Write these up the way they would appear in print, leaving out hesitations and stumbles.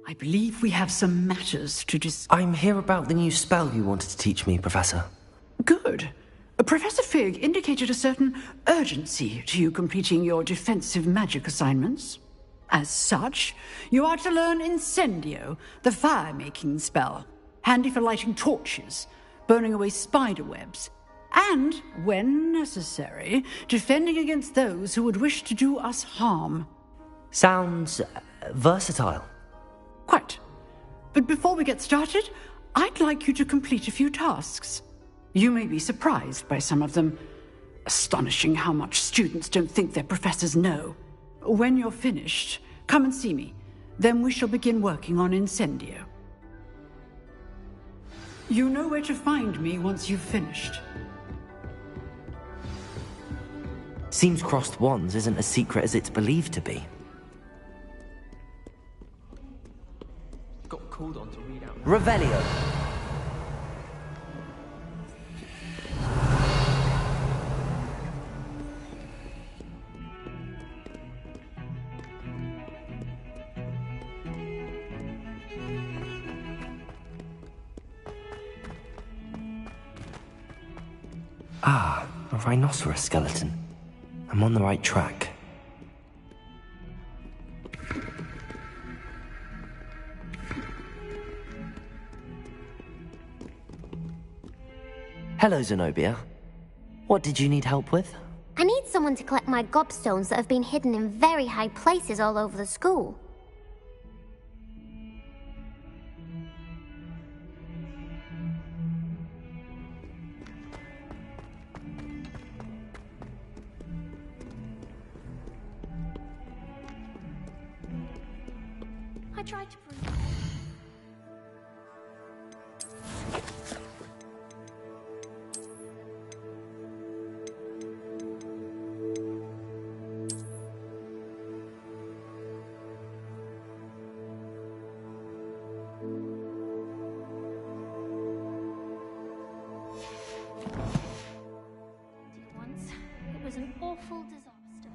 I believe we have some matters to I'm here about the new spell you wanted to teach me, Professor. Good. Professor Fig indicated a certain urgency to you completing your defensive magic assignments. As such, you are to learn Incendio, the fire-making spell, handy for lighting torches, burning away spider webs, and, when necessary, defending against those who would wish to do us harm. Sounds versatile. Quite. But before we get started, I'd like you to complete a few tasks. You may be surprised by some of them. Astonishing how much students don't think their professors know. When you're finished, come and see me. Then we shall begin working on Incendio. You know where to find me once you've finished. Seems crossed wands isn't as secret as it's believed to be. Got called on to read out. Revelio. Ah, a rhinoceros skeleton. I'm on the right track. Hello, Zenobia. What did you need help with? I need someone to collect my gobstones that have been hidden in very high places all over the school. I tried to prove... Once, it was an awful disaster.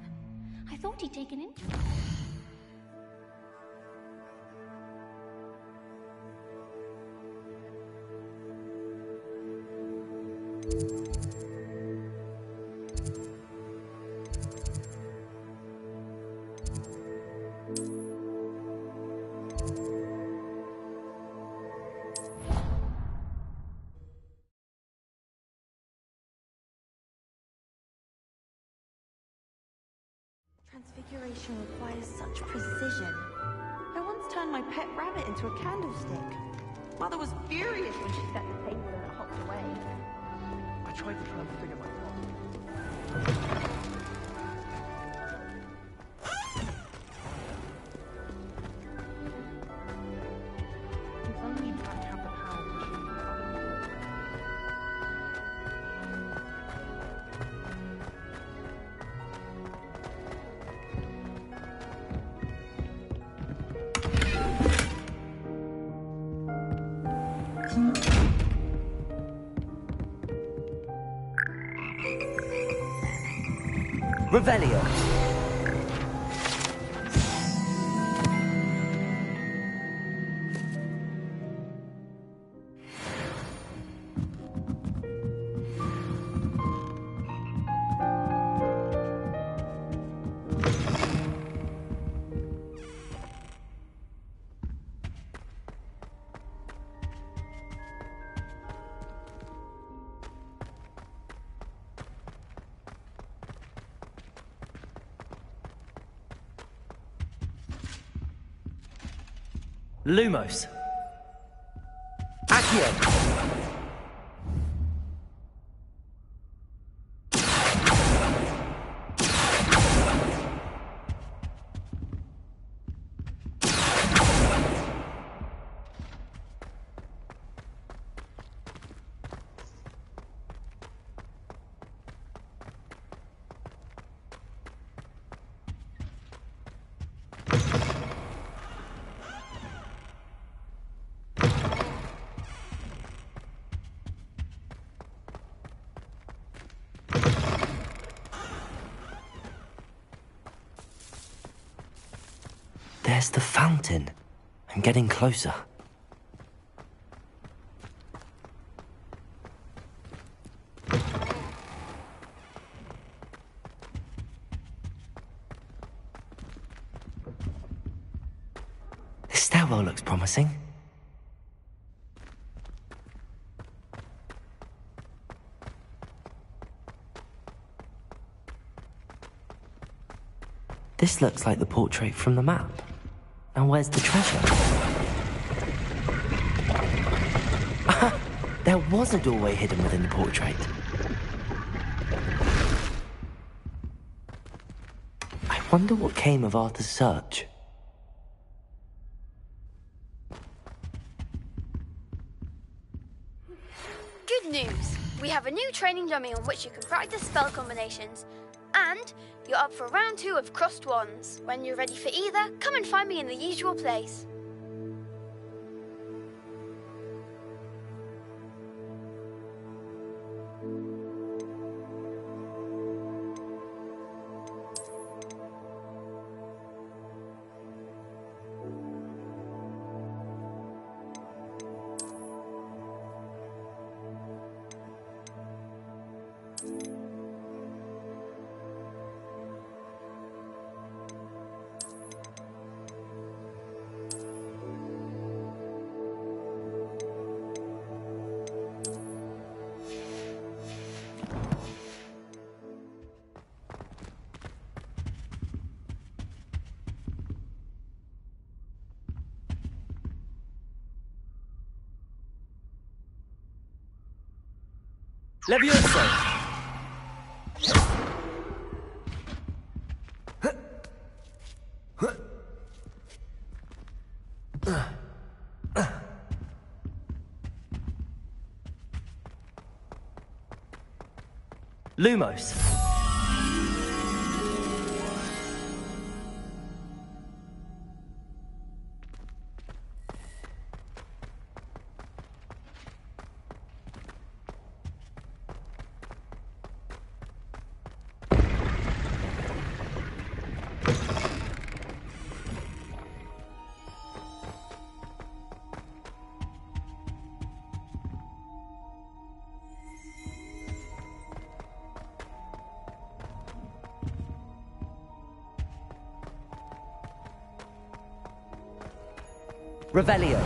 I thought he'd taken interest. Transfiguration requires such precision. I once turned my pet rabbit into a candlestick. Mother was furious when she set the table and it hopped away. I tried to transfigure myself. If only I had the power to choose my other. Revelio. Lumos. Accio. There's the fountain. I'm getting closer. This stairwell looks promising. This looks like the portrait from the map. Now where's the treasure? There was a doorway hidden within the portrait. I wonder what came of Arthur's search. Good news! We have a new training dummy on which you can practice spell combinations. And you're up for round 2 of Crossed Wands. When you're ready for either, come and find me in the usual place. Levioso! Lumos. Revelio.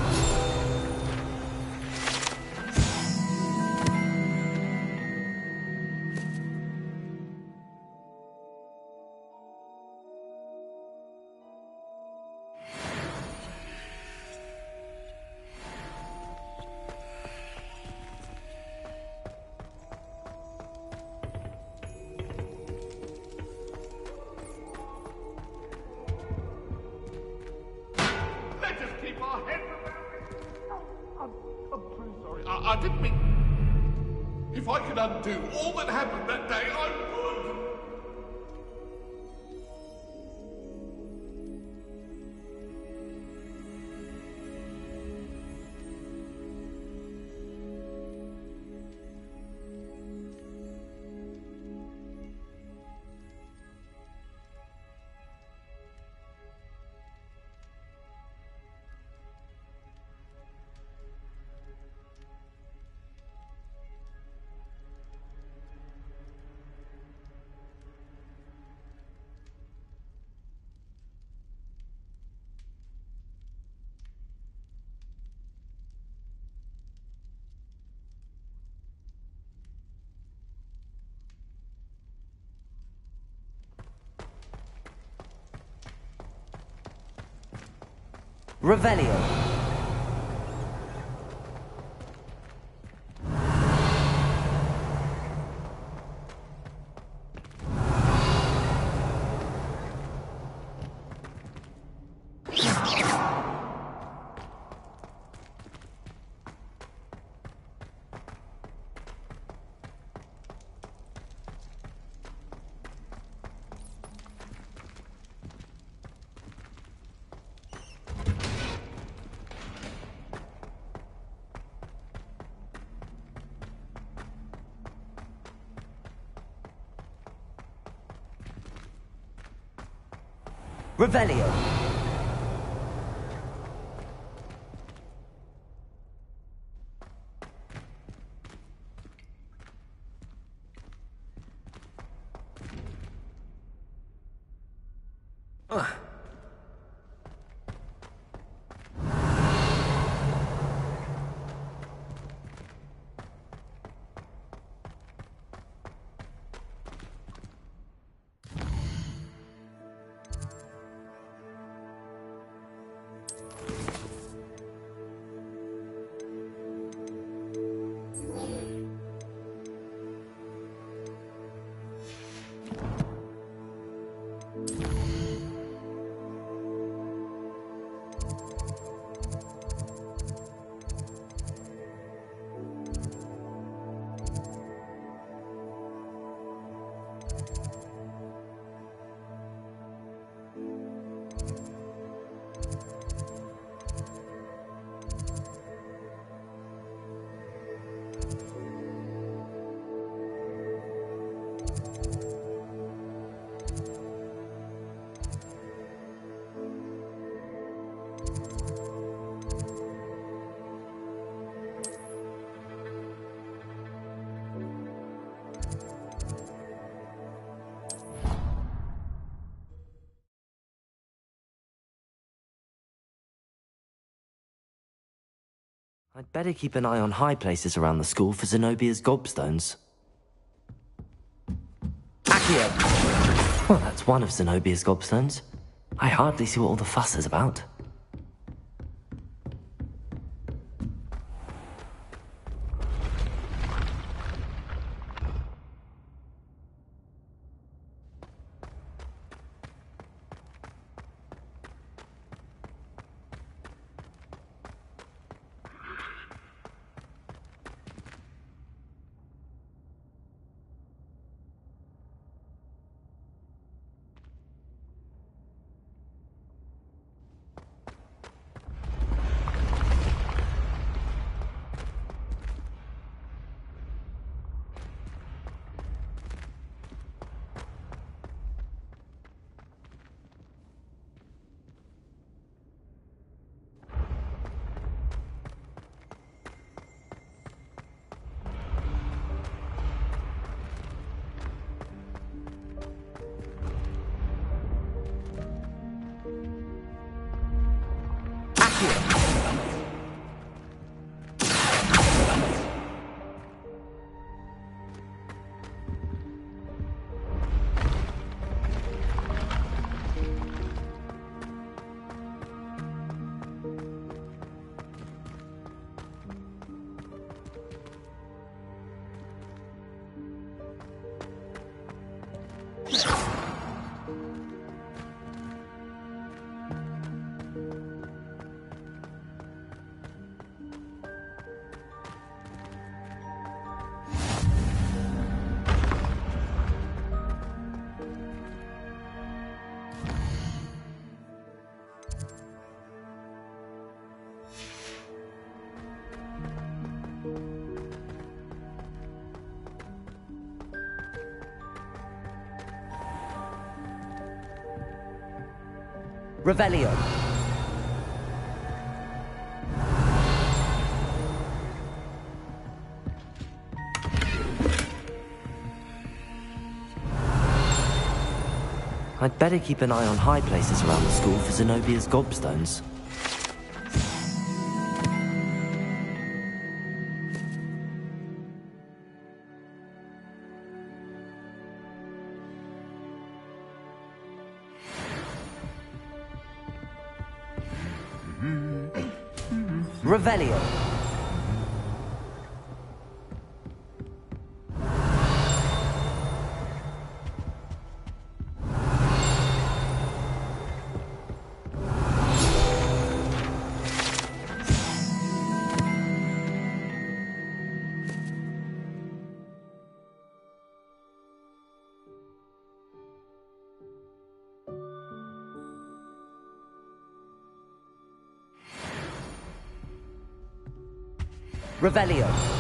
I didn't mean... If I could undo all that happened that day, I would! Revelio. Revelio. I'd better keep an eye on high places around the school for Zenobia's gobstones. Accio! Well, that's one of Zenobia's gobstones. I hardly see what all the fuss is about. Revelio. I'd better keep an eye on high places around the school for Zenobia's gobstones. Revelio. Revelio.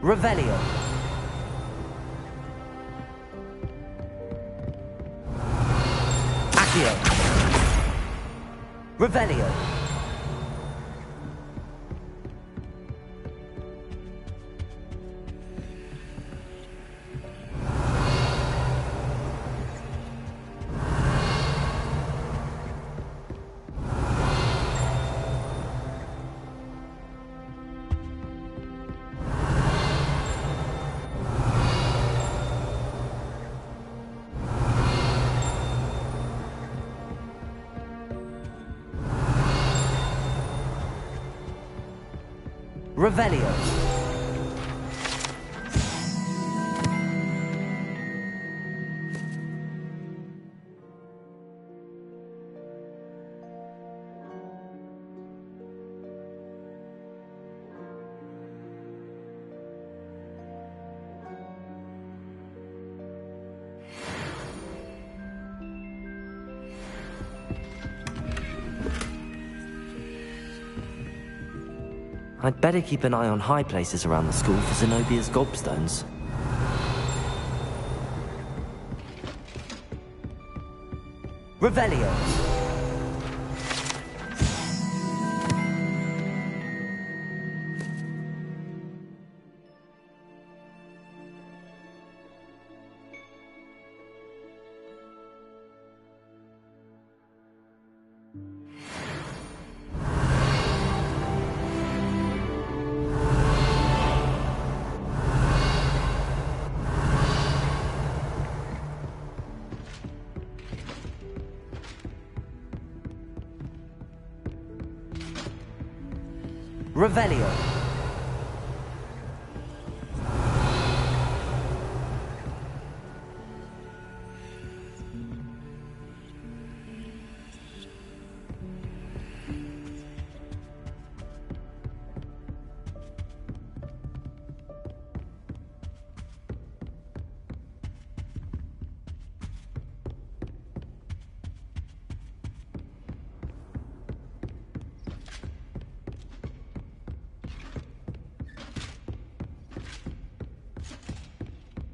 Revelio. Accio. Revelio. Revelio. I'd better keep an eye on high places around the school for Zenobia's gobstones. Revelio. Revelio.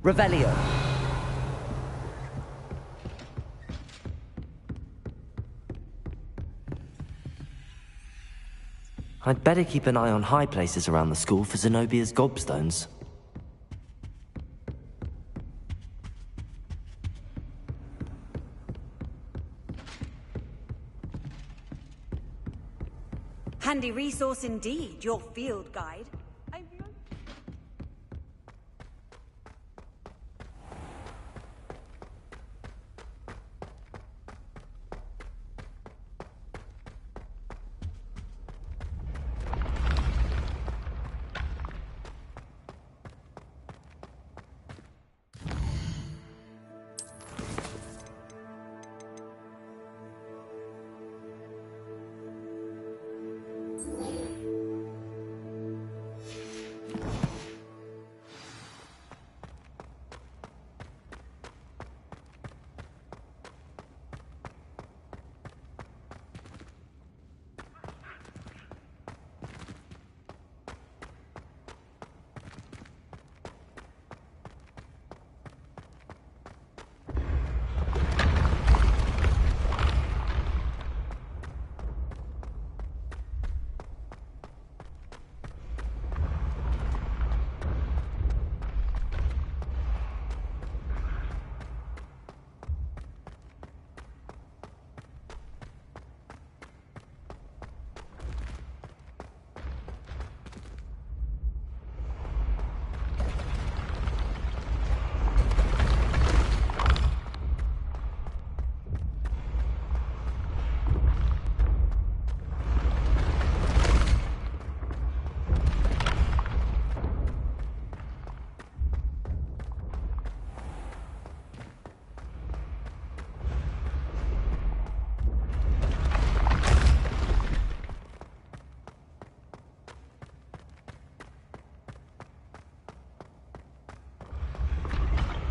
Revelio. I'd better keep an eye on high places around the school for Zenobia's gobstones. Handy resource indeed, your field guide.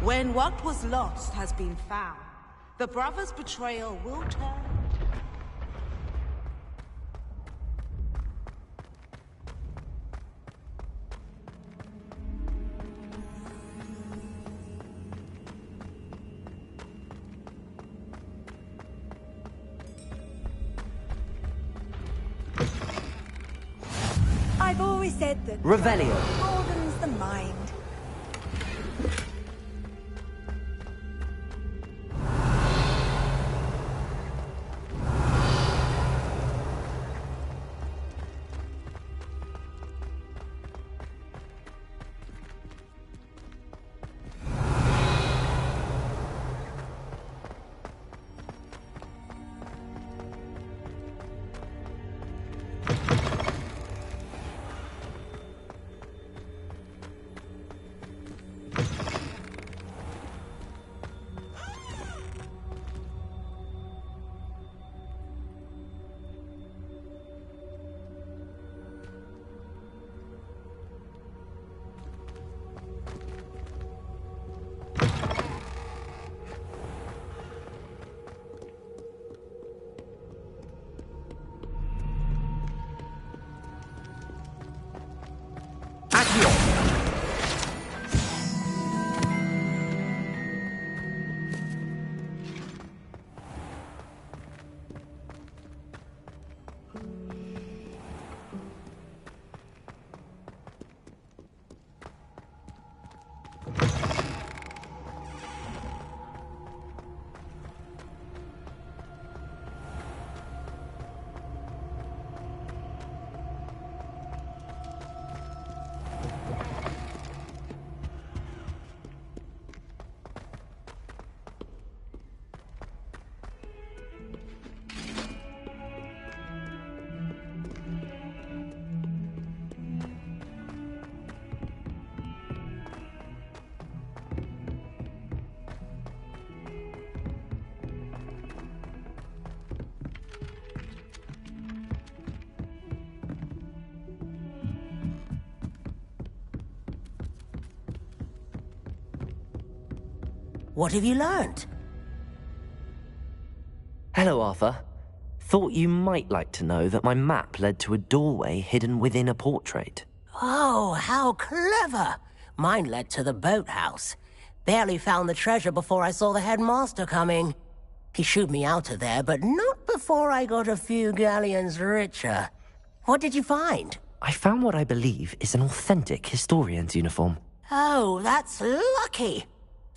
When what was lost has been found, the brothers' betrayal will turn. always said that Revelio. broadens the mind. What have you learnt? Hello, Arthur. Thought you might like to know that my map led to a doorway hidden within a portrait. Oh, how clever! Mine led to the boathouse. Barely found the treasure before I saw the headmaster coming. He shooed me out of there, but not before I got a few galleons richer. What did you find? I found what I believe is an authentic historian's uniform. Oh, that's lucky.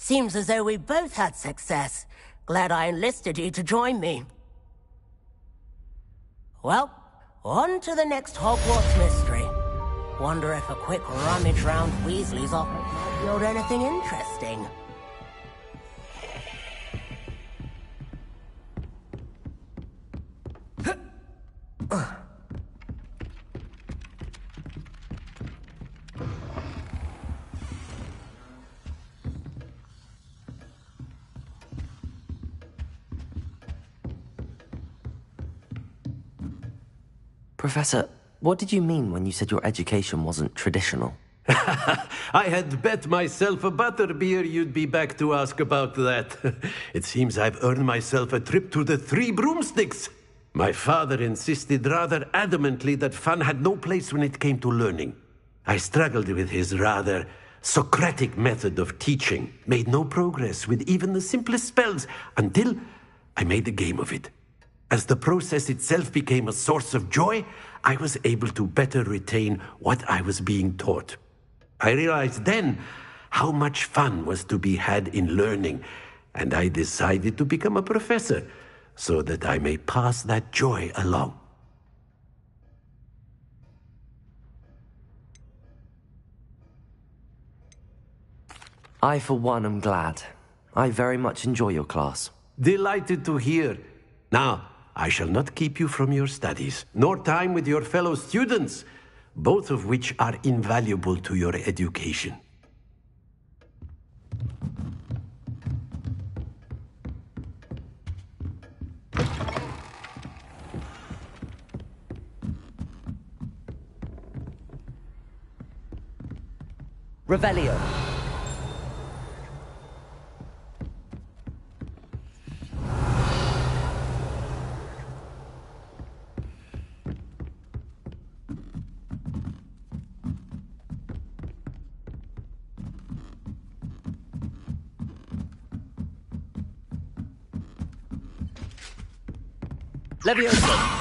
Seems as though we both had success. Glad I enlisted you to join me. Well, on to the next Hogwarts mystery. Wonder if a quick rummage round Weasley's office might yield anything interesting. Professor, what did you mean when you said your education wasn't traditional? I had bet myself a butterbeer you'd be back to ask about that. It seems I've earned myself a trip to the Three Broomsticks. My father insisted rather adamantly that fun had no place when it came to learning. I struggled with his rather Socratic method of teaching, made no progress with even the simplest spells until I made a game of it. As the process itself became a source of joy, I was able to better retain what I was being taught. I realized then how much fun was to be had in learning, and I decided to become a professor so that I may pass that joy along. I, for one, am glad. I very much enjoy your class. Delighted to hear. Now, I shall not keep you from your studies, nor time with your fellow students, both of which are invaluable to your education. Revelio. Leviosa.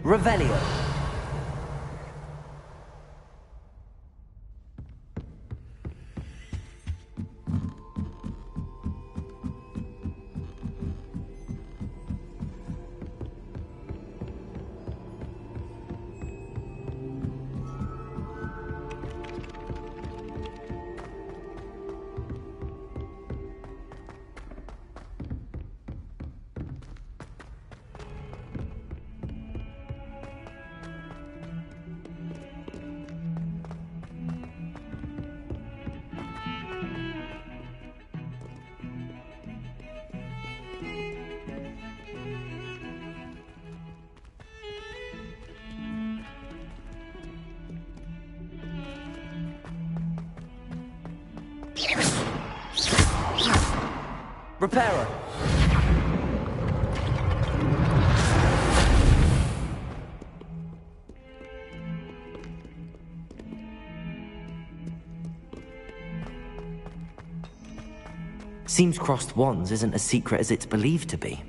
Revelio. Repairer. Seems crossed wands isn't as secret as it's believed to be.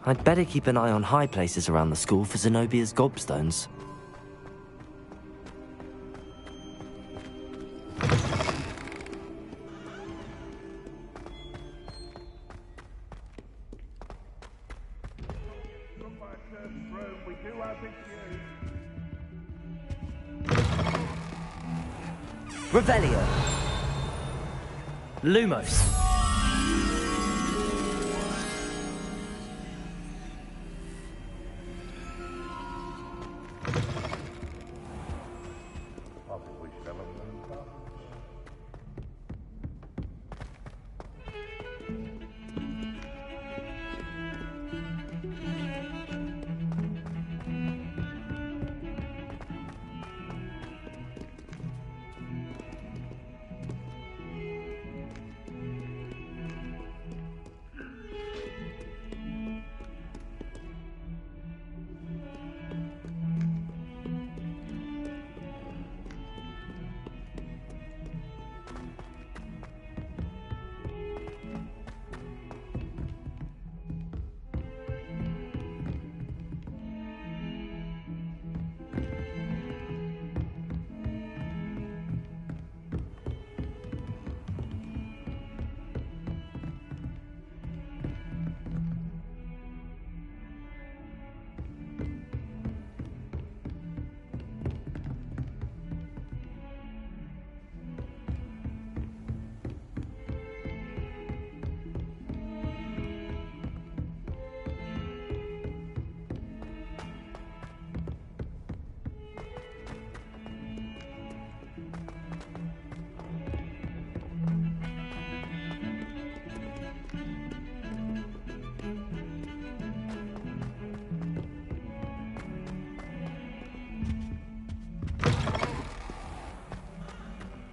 I'd better keep an eye on high places around the school for Zenobia's gobstones. Revelio. Lumos.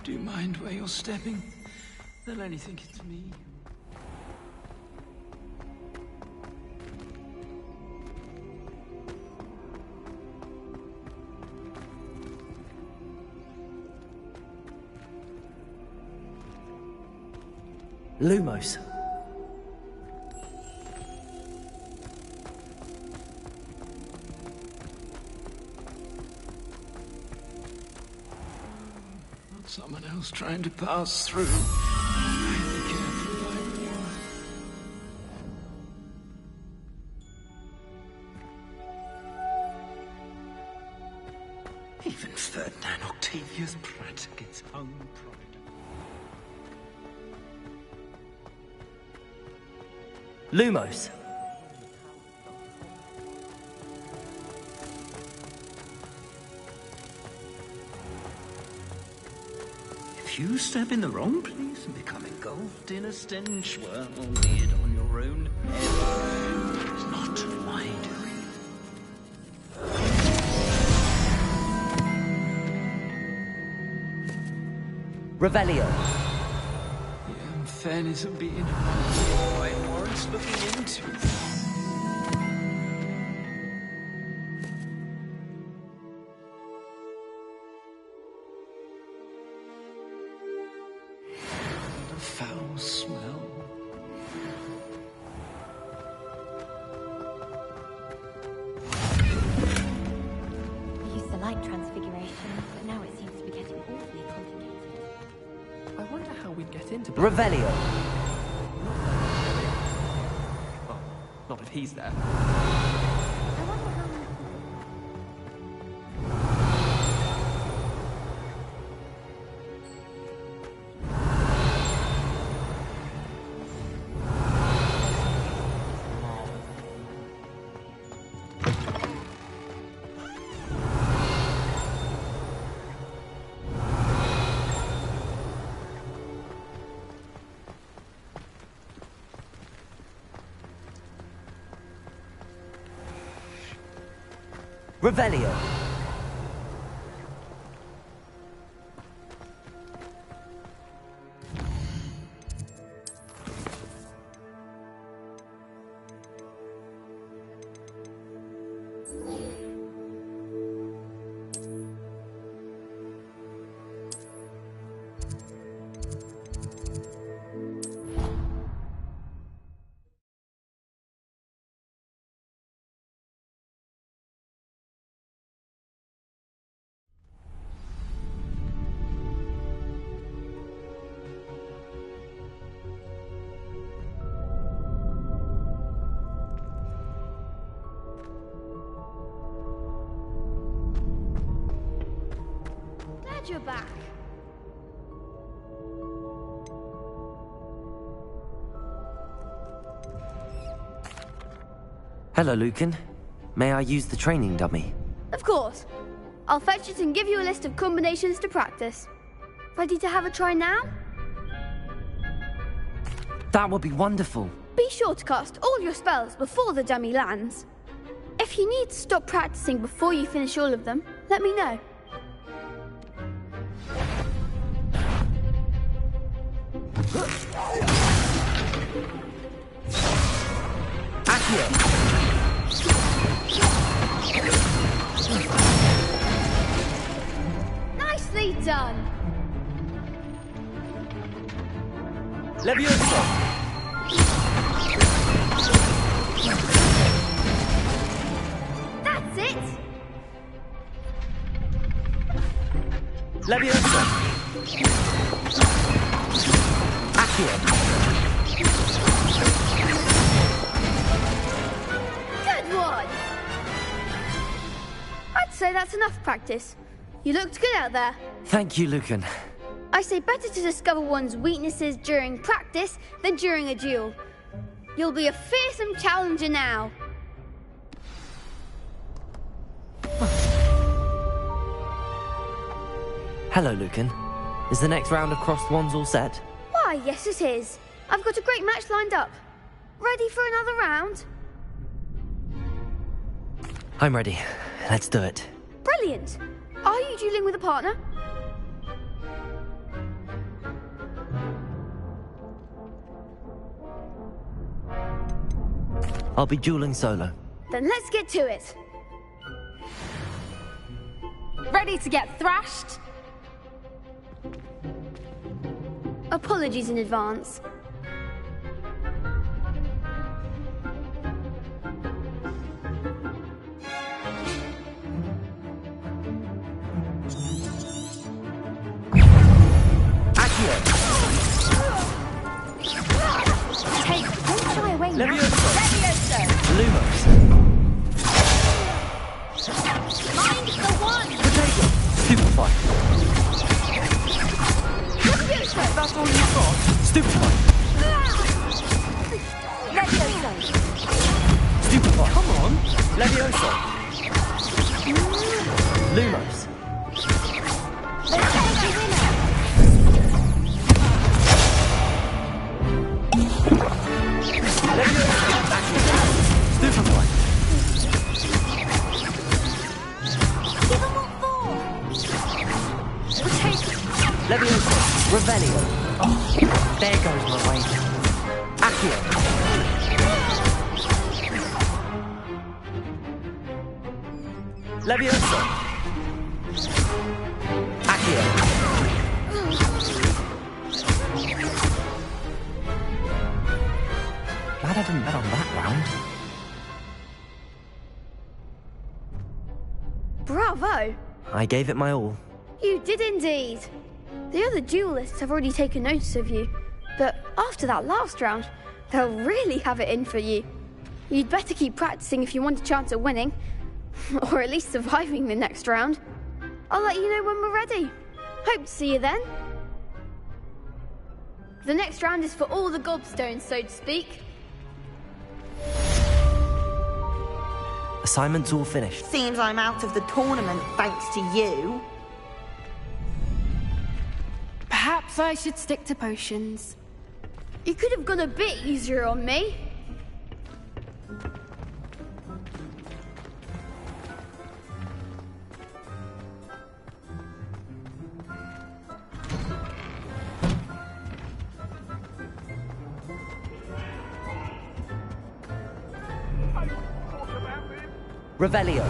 Do you mind where you're stepping? They'll only think it's me. Lumos. Someone else trying to pass through. Be careful, everyone. Even Ferdinand Octavius Pratt gets hung pride. Lumos. If you step in the wrong place and become engulfed in a stench worm, albeit on your own head, it's not my doing. Revelio. The unfairness of being hunted by warrants looking into. The foul smell. I used to like transfiguration, but now it seems to be getting awfully complicated. I wonder how we'd get into Revelio. Oh, not if he's there. I wonder how... Revelio. Glad you're back. Hello, Lucan. May I use the training dummy? Of course. I'll fetch it and give you a list of combinations to practice. Ready to have a try now? That would be wonderful. Be sure to cast all your spells before the dummy lands. If you need to stop practicing before you finish all of them, let me know. Accio. Nicely done. Levioso. That's it. Levioso. Accio. Good one. I'd say that's enough practice. You looked good out there. Thank you, Lucan. I say better to discover one's weaknesses during practice than during a duel. You'll be a fearsome challenger now. Hello, Lucan. Is the next round of crossed wands all set? Why, yes it is. I've got a great match lined up. Ready for another round? I'm ready. Let's do it. Brilliant. Are you dueling with a partner? I'll be dueling solo. Then let's get to it. Ready to get thrashed? Apologies in advance. Levioso! Levioso! Lumos! Mind the one! Potato! Stupefy! Levioso! That's all you've got? Stupefy! Levioso! Stupefy! Come on! Levioso! Lumos! Stupefy! Give him what for? Potato! Levioso! Revelio! Oh, there goes my wager. Accio! Levioso! Accio! Glad I didn't bet on that round. Bravo! I gave it my all. You did indeed. The other duelists have already taken notice of you, but after that last round, they'll really have it in for you. You'd better keep practicing if you want a chance at winning, or at least surviving the next round. I'll let you know when we're ready. Hope to see you then. The next round is for all the gobstones, so to speak. Assignment's all finished. Seems I'm out of the tournament thanks to you. Perhaps I should stick to potions. You could have gone a bit easier on me. Revelio.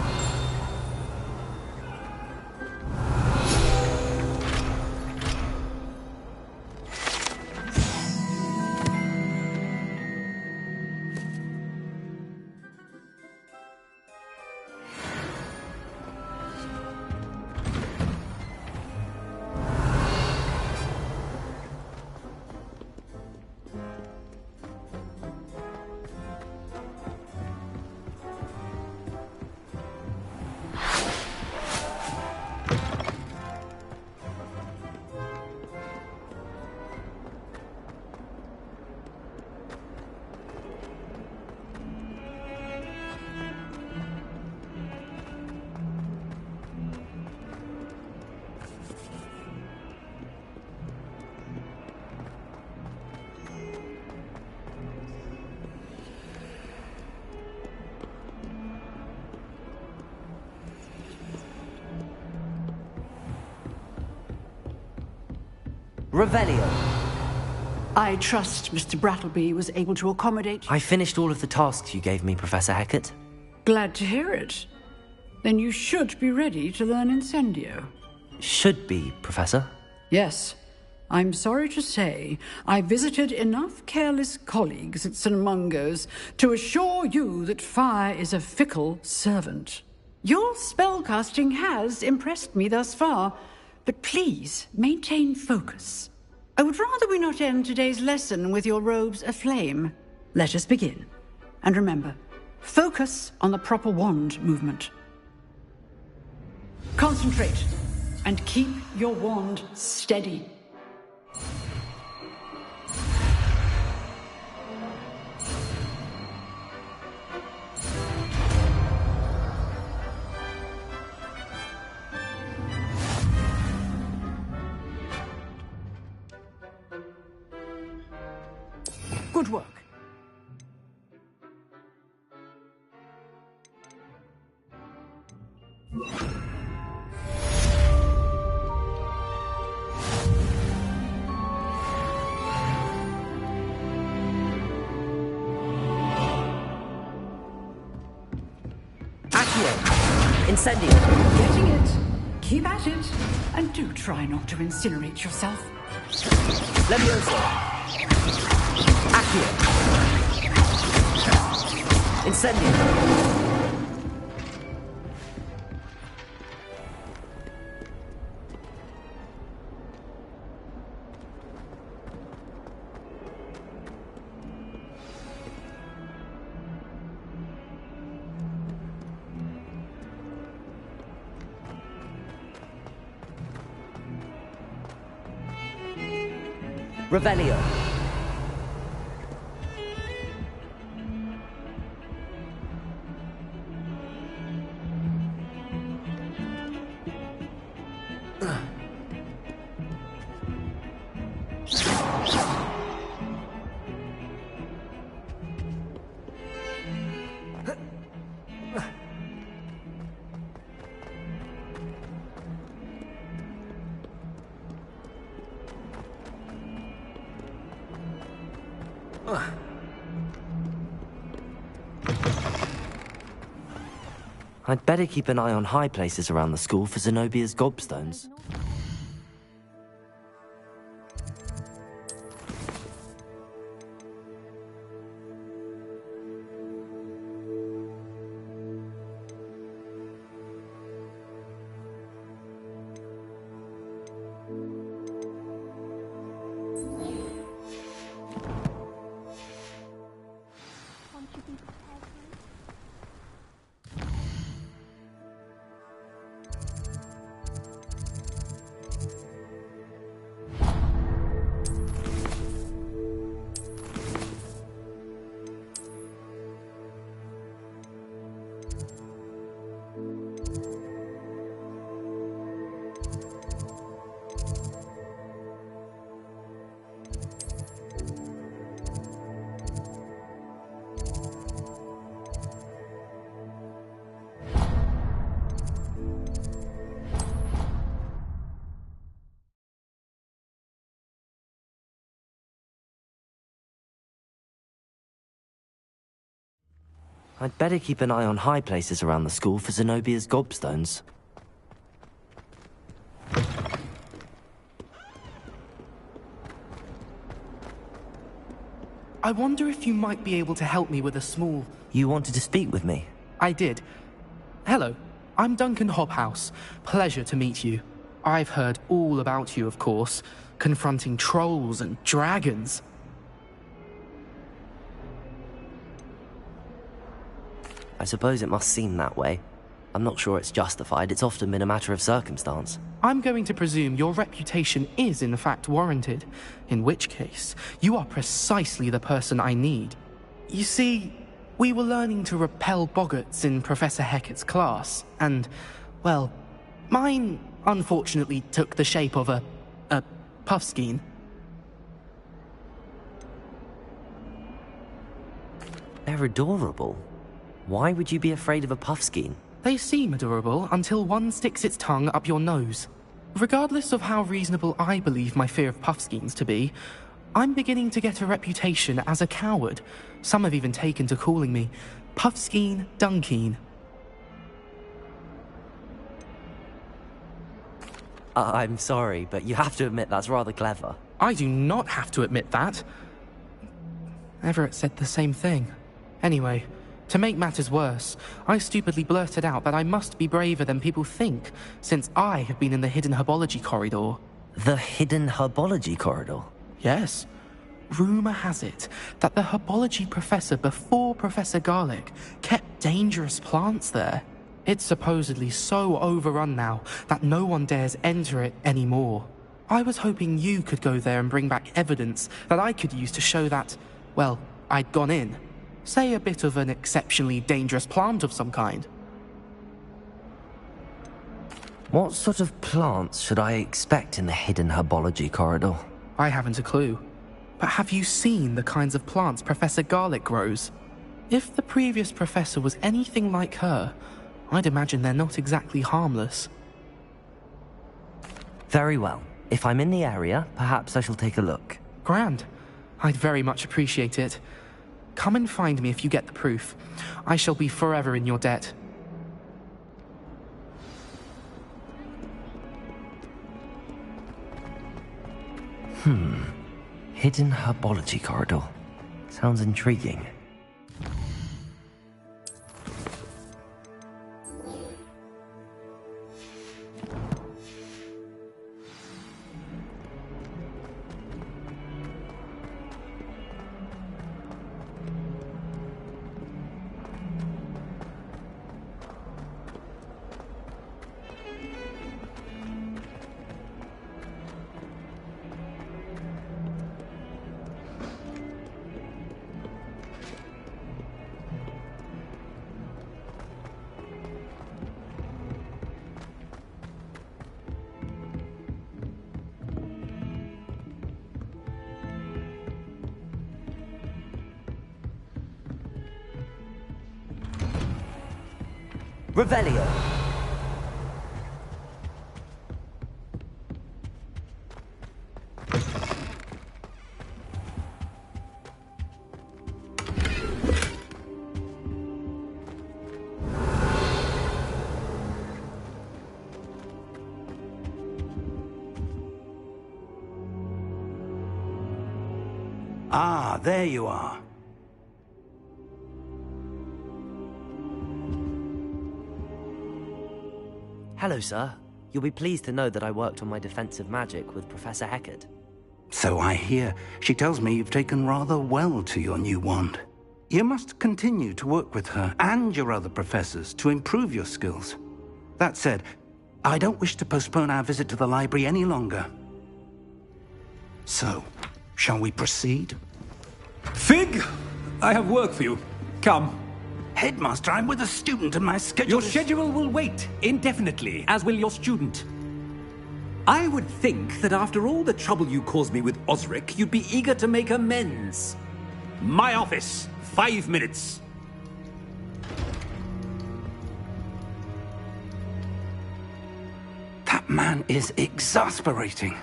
Revelio. I trust Mr. Brattleby was able to accommodate... I finished all of the tasks you gave me, Professor Hecat. Glad to hear it. Then you should be ready to learn Incendio. Should be, Professor. Yes. I'm sorry to say, I visited enough careless colleagues at St. Mungo's to assure you that fire is a fickle servant. Your spellcasting has impressed me thus far, but please maintain focus. I would rather we not end today's lesson with your robes aflame. Let us begin. And remember, focus on the proper wand movement. Concentrate and keep your wand steady. Good work. Accio. Incendio. Getting it. Keep at it. And do try not to incinerate yourself. Levioso. Accio. Incendio. Revelio. I'd better keep an eye on high places around the school for Zenobia's gobstones. I'd better keep an eye on high places around the school for Zenobia's gobstones. I wonder if you might be able to help me with a small... You wanted to speak with me? I did. Hello, I'm Duncan Hobhouse. Pleasure to meet you. I've heard all about you, of course, confronting trolls and dragons. I suppose it must seem that way. I'm not sure it's justified. It's often been a matter of circumstance. I'm going to presume your reputation is in fact warranted, in which case, you are precisely the person I need. You see, we were learning to repel boggarts in Professor Hecat's class, and, well, mine unfortunately took the shape of a puffskein. They're adorable. Why would you be afraid of a puffskein? They seem adorable until one sticks its tongue up your nose. Regardless of how reasonable I believe my fear of puffskeins to be, I'm beginning to get a reputation as a coward. Some have even taken to calling me Puffskein Dunkeen. I'm sorry, but you have to admit that's rather clever. I do not have to admit that. Everett said the same thing. Anyway, to make matters worse, I stupidly blurted out that I must be braver than people think, since I have been in the hidden herbology corridor. The hidden herbology corridor? Yes. Rumour has it that the herbology professor before Professor Garlic kept dangerous plants there. It's supposedly so overrun now that no one dares enter it anymore. I was hoping you could go there and bring back evidence that I could use to show that, well, I'd gone in. Say a bit of an exceptionally dangerous plant of some kind. What sort of plants should I expect in the hidden herbology corridor? I haven't a clue. But have you seen the kinds of plants Professor Garlic grows? If the previous professor was anything like her, I'd imagine they're not exactly harmless. Very well. If I'm in the area, perhaps I shall take a look. Grand. I'd very much appreciate it. Come and find me if you get the proof. I shall be forever in your debt. Hidden herbology corridor. Sounds intriguing. Revelio. Ah, there you are. Hello, sir. You'll be pleased to know that I worked on my defensive magic with Professor Heckard. So I hear. She tells me you've taken rather well to your new wand. You must continue to work with her and your other professors to improve your skills. That said, I don't wish to postpone our visit to the library any longer. So, shall we proceed? Fig! I have work for you. Come. Headmaster, I'm with a student and my schedule Your schedule will wait indefinitely, as will your student. I would think that after all the trouble you caused me with Osric, you'd be eager to make amends. My office, 5 minutes. That man is exasperating.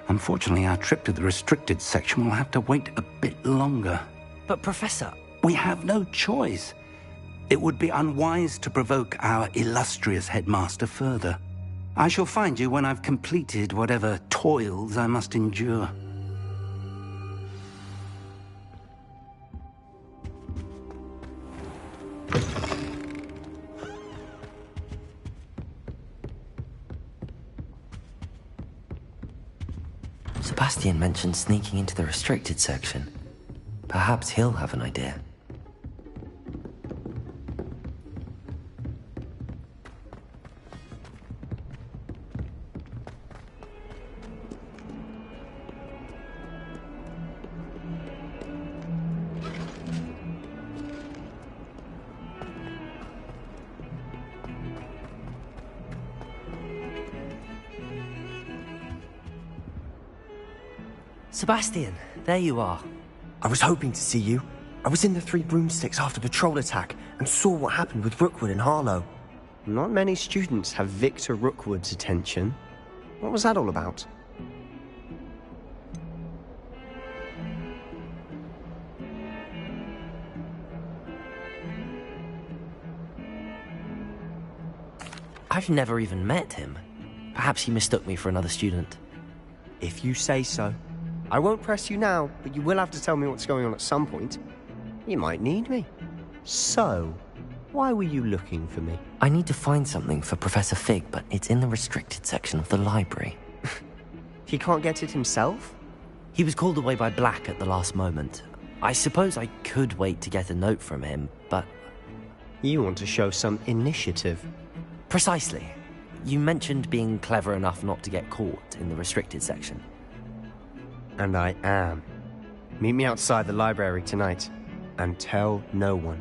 Unfortunately, our trip to the restricted section will have to wait a bit longer. But, Professor... We have no choice. It would be unwise to provoke our illustrious headmaster further. I shall find you when I've completed whatever toils I must endure. Sebastian mentioned sneaking into the restricted section. Perhaps he'll have an idea. Sebastian, there you are. I was hoping to see you. I was in the Three Broomsticks after the troll attack and saw what happened with Rookwood and Harlow. Not many students have Victor Rookwood's attention. What was that all about? I've never even met him. Perhaps he mistook me for another student. If you say so. I won't press you now, but you will have to tell me what's going on at some point. You might need me. So, why were you looking for me? I need to find something for Professor Fig, but it's in the restricted section of the library. He can't get it himself? He was called away by Black at the last moment. I suppose I could wait to get a note from him, but... You want to show some initiative. Precisely. You mentioned being clever enough not to get caught in the restricted section. And I am. Meet me outside the library tonight, and tell no one.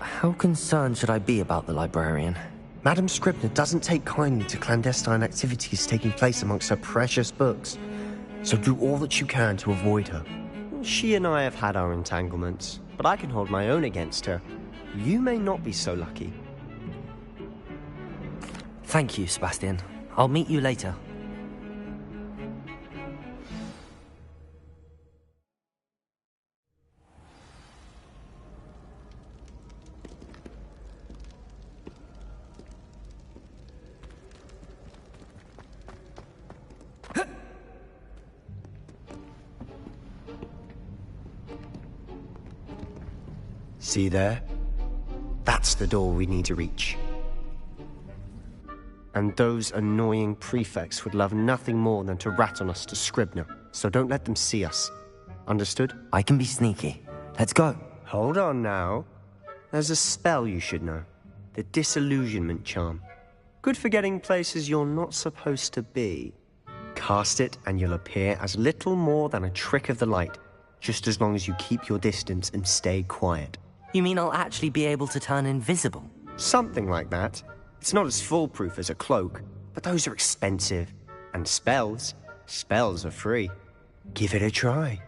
How concerned should I be about the librarian? Madam Scribner doesn't take kindly to clandestine activities taking place amongst her precious books, so do all that you can to avoid her. She and I have had our entanglements, but I can hold my own against her. You may not be so lucky. Thank you, Sebastian. I'll meet you later. See there? That's the door we need to reach. And those annoying prefects would love nothing more than to rat on us to Scribner, so don't let them see us. Understood? I can be sneaky. Let's go. Hold on now. There's a spell you should know. The Disillusionment Charm. Good for getting places you're not supposed to be. Cast it and you'll appear as little more than a trick of the light, just as long as you keep your distance and stay quiet. You mean I'll actually be able to turn invisible? Something like that. It's not as foolproof as a cloak, but those are expensive. And spells are free. Give it a try.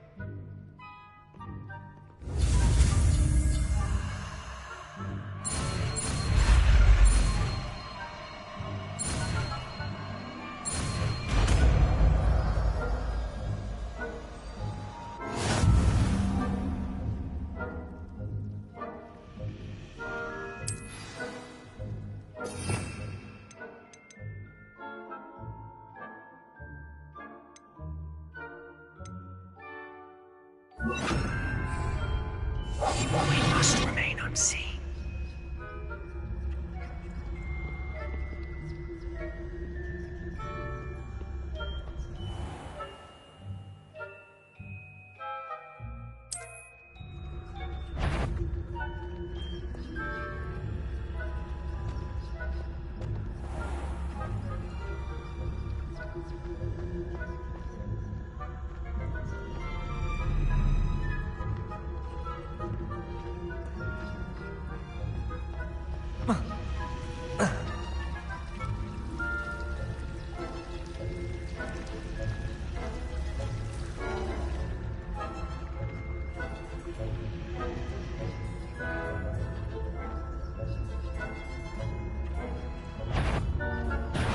We must remain unseen.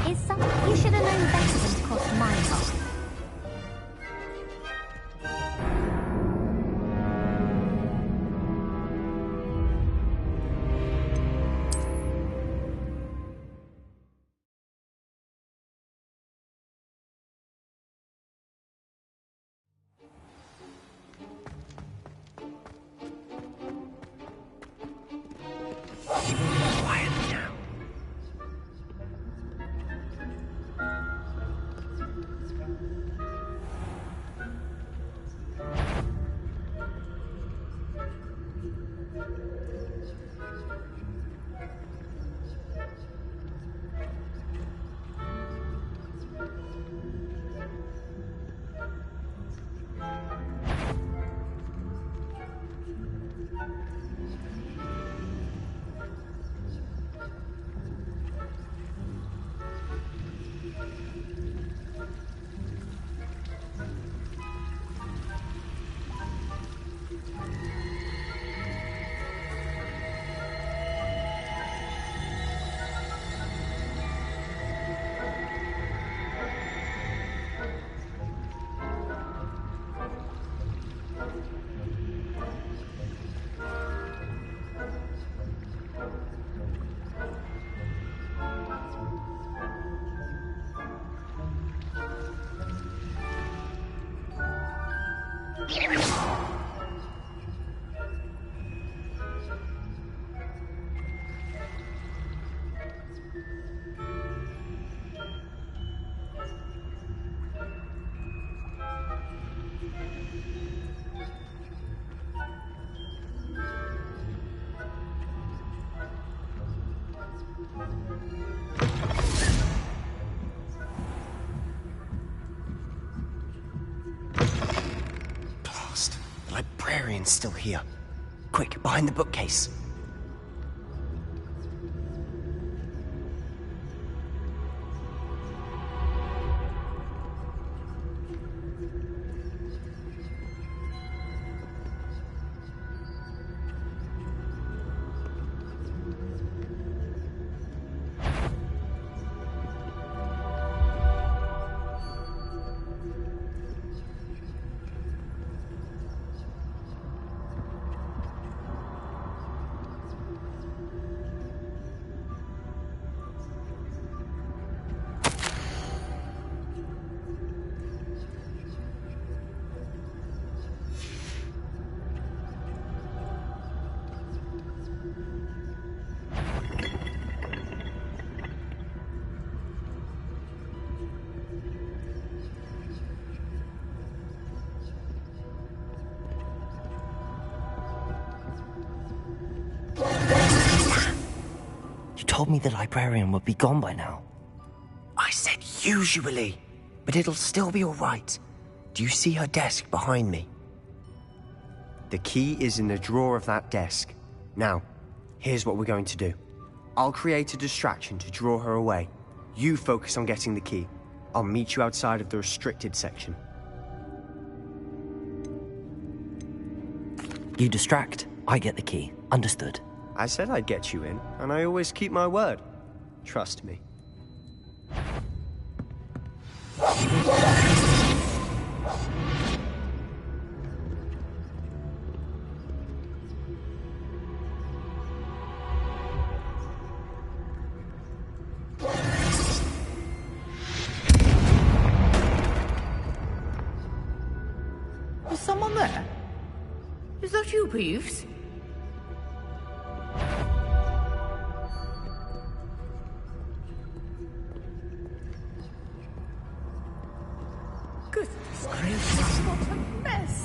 Is something you should have known better than to cross my path. Quietly now. Blast. The librarian's still here. Quick, behind the bookcase. You told me the librarian would be gone by now. I said usually, but it'll still be all right. Do you see her desk behind me? The key is in the drawer of that desk. Now, here's what we're going to do. I'll create a distraction to draw her away. You focus on getting the key. I'll meet you outside of the restricted section. You distract, I get the key. Understood. I said I'd get you in, and I always keep my word. Trust me. Was someone there? Is that you, Peeves? Goodness gracious, what a mess!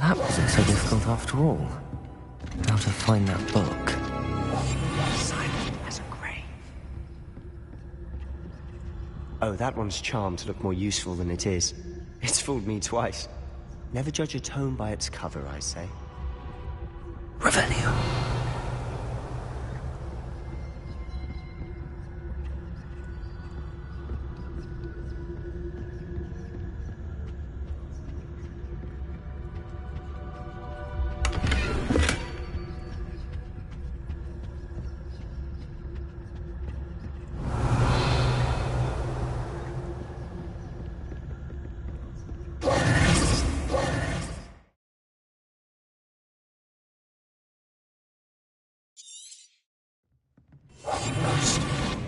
That wasn't so difficult after all. How to find that book. Silent as a grave. Oh, that one's charmed to look more useful than it is. It's fooled me twice. Never judge a tome by its cover, I say. Revelio.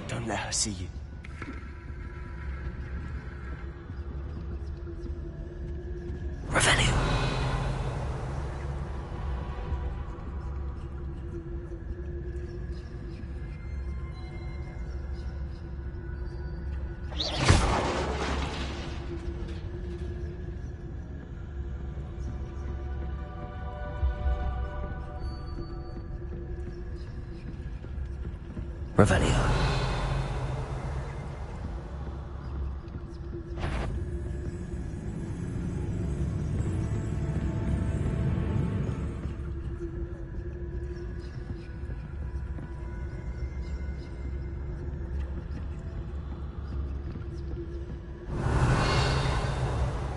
Don't let her see you. Revelio. Revelio.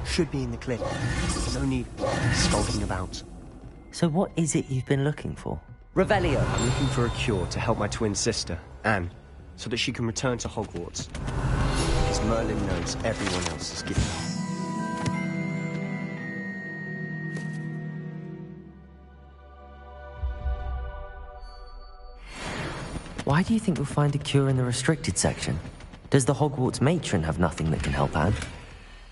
Should be in the cliff. No need skulking about. So what is it you've been looking for? Revelio! I'm looking for a cure to help my twin sister, Anne, so that she can return to Hogwarts. Because Merlin knows everyone else is giving up. Why do you think you'll find a cure in the restricted section? Does the Hogwarts matron have nothing that can help Anne?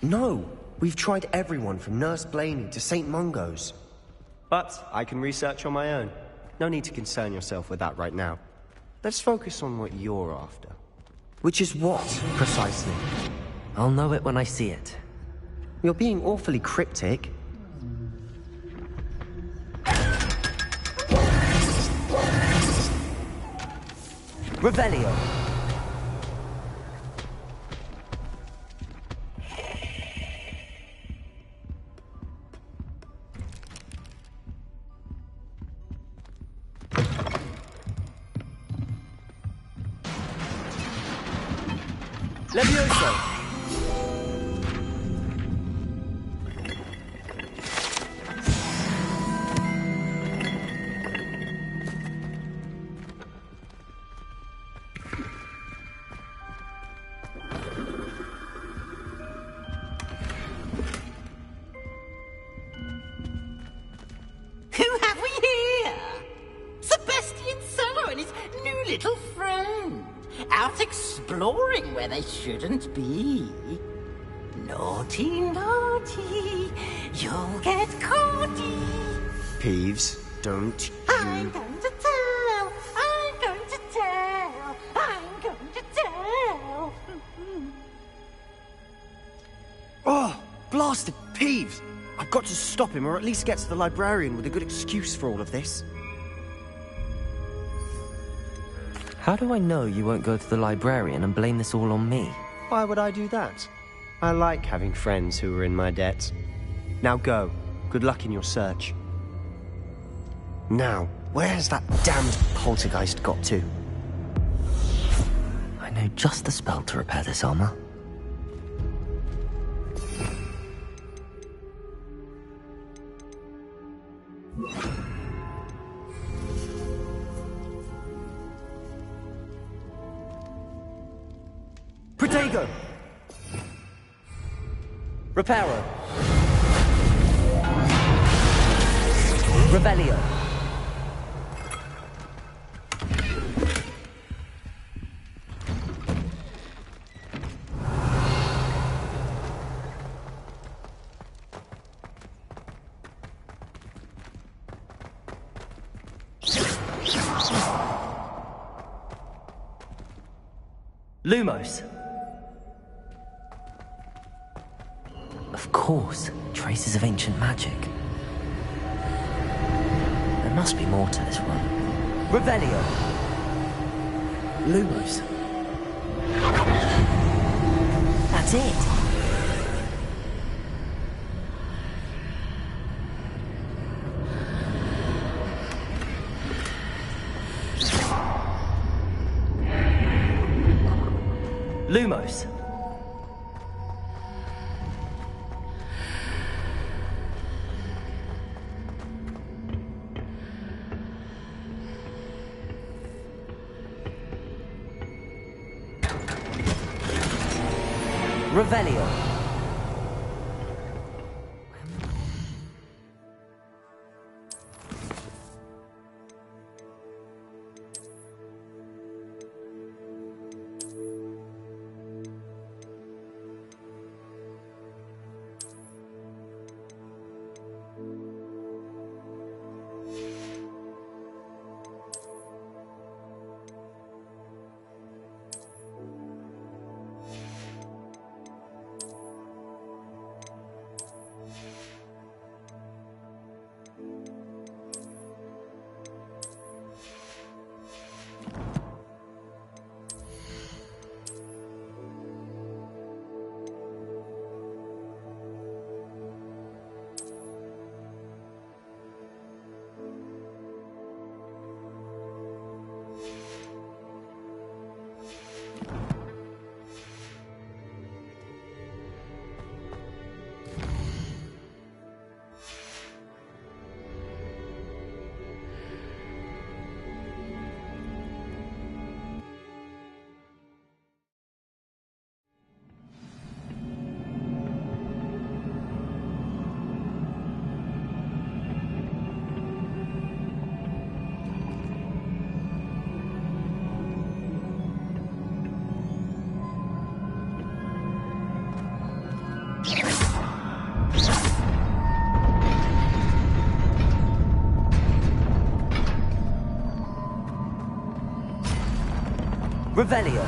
No! We've tried everyone from Nurse Blaney to St. Mungo's. But I can research on my own. No need to concern yourself with that right now. Let's focus on what you're after. Which is what, precisely? I'll know it when I see it. You're being awfully cryptic. Revelio! Levioso! Who have we here? Sebastian Sallow and his new little friend. Out exploring where they shouldn't be. Naughty, naughty, you'll get caughty. Peeves, don't I'm going to tell, I'm going to tell, I'm going to tell. Oh, blasted Peeves! I've got to stop him, or at least get to the librarian with a good excuse for all of this. How do I know you won't go to the librarian and blame this all on me? Why would I do that? I like having friends who are in my debt. Now go. Good luck in your search. Now, where's that damned poltergeist got to? I know just the spell to repair this armor. Protego! Reparo! Revelio! Lumos! Of course, traces of ancient magic. There must be more to this one. Revelio! Lumos. That's it! Lumos. Revelio. Revelio.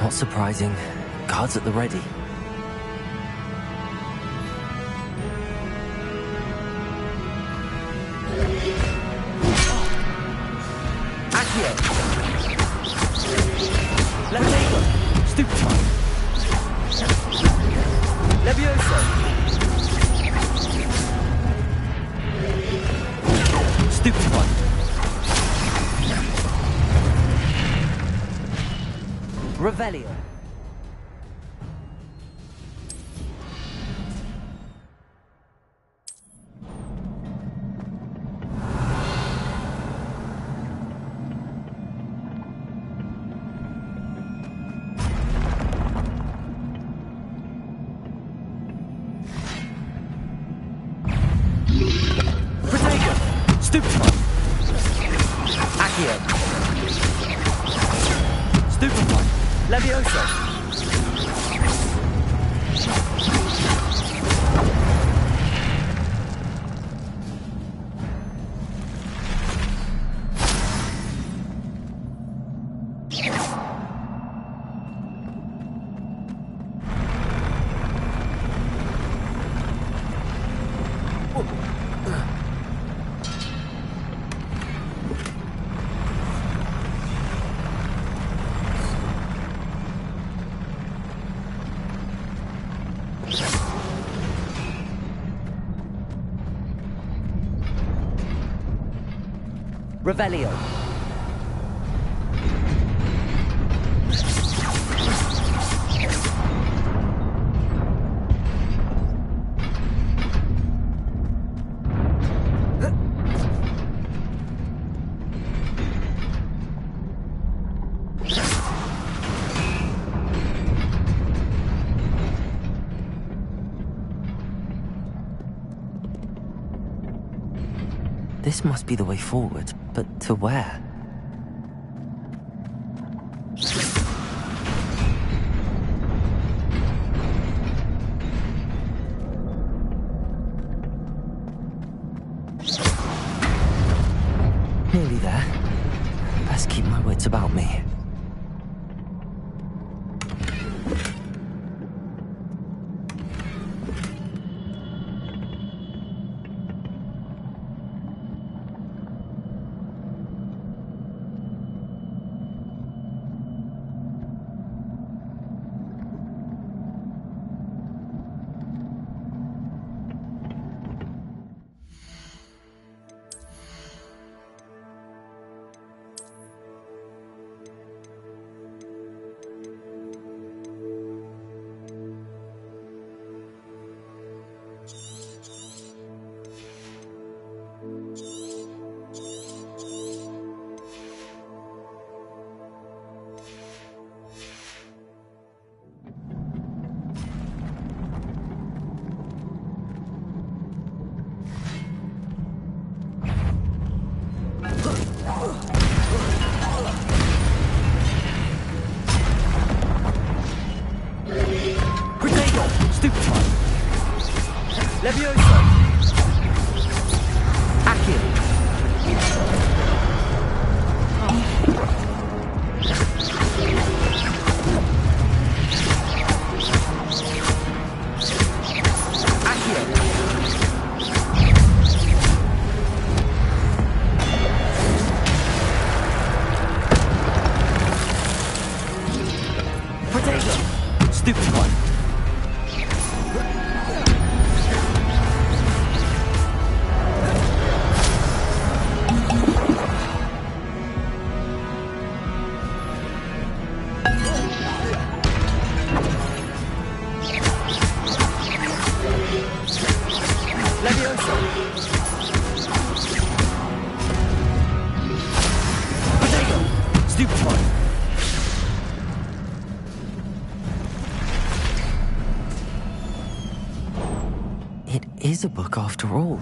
Not surprising. Guards at the ready. Accio! Levitator! Stupefy! Levioso! Stupefy! Revelio. Protego. Stupefy. Accio. Stupefy. Levioso! Revelio. This must be the way forward, but to where? Nearly there. Best keep my wits about me. Levioso! Accio! Protego! Stupid one! It is a book after all.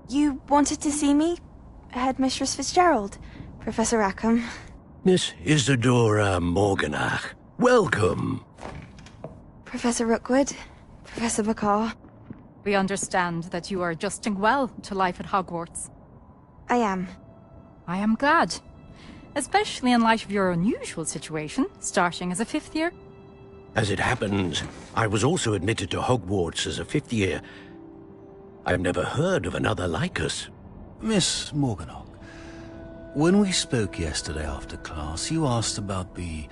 You wanted to see me? Headmistress Fitzgerald, Professor Rackham. Miss Isadora Morganach, welcome. Professor Rookwood, Professor Bakar. We understand that you are adjusting well to life at Hogwarts. I am. I am glad. Especially in light of your unusual situation, starting as a 5th year. As it happens, I was also admitted to Hogwarts as a 5th year. I've never heard of another like us. Miss Morganach, when we spoke yesterday after class, you asked about the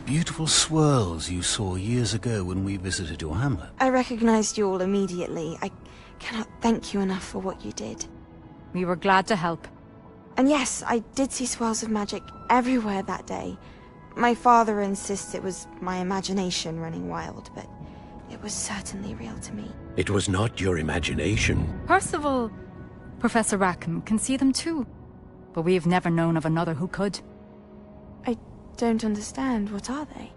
beautiful swirls you saw years ago when we visited your hamlet. I recognized you all immediately. I cannot thank you enough for what you did. We were glad to help. And yes, I did see swirls of magic everywhere that day. My father insists it was my imagination running wild, but it was certainly real to me. It was not your imagination. Percival, Professor Rackham can see them too. But we've never known of another who could. I don't understand. What are they?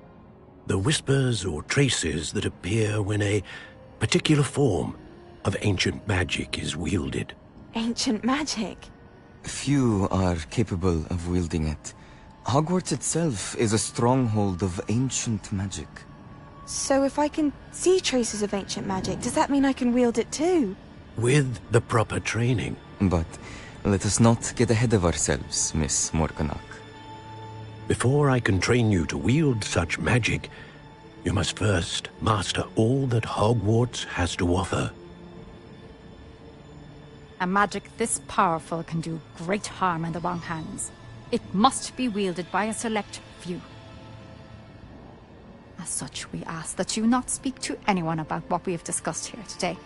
The whispers or traces that appear when a particular form of ancient magic is wielded. Ancient magic? Few are capable of wielding it. Hogwarts itself is a stronghold of ancient magic. So if I can see traces of ancient magic, does that mean I can wield it too? With the proper training. But let us not get ahead of ourselves, Miss Morganach. Before I can train you to wield such magic, you must first master all that Hogwarts has to offer. A magic this powerful can do great harm in the wrong hands. It must be wielded by a select few. As such, we ask that you not speak to anyone about what we have discussed here today.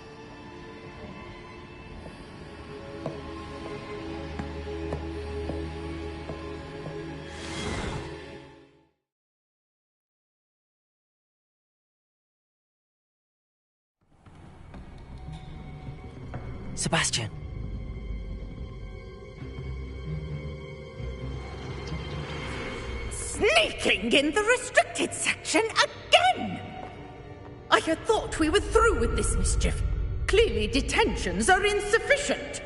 Sebastian. Sneaking in the restricted section again! I had thought we were through with this mischief. Clearly detentions are insufficient.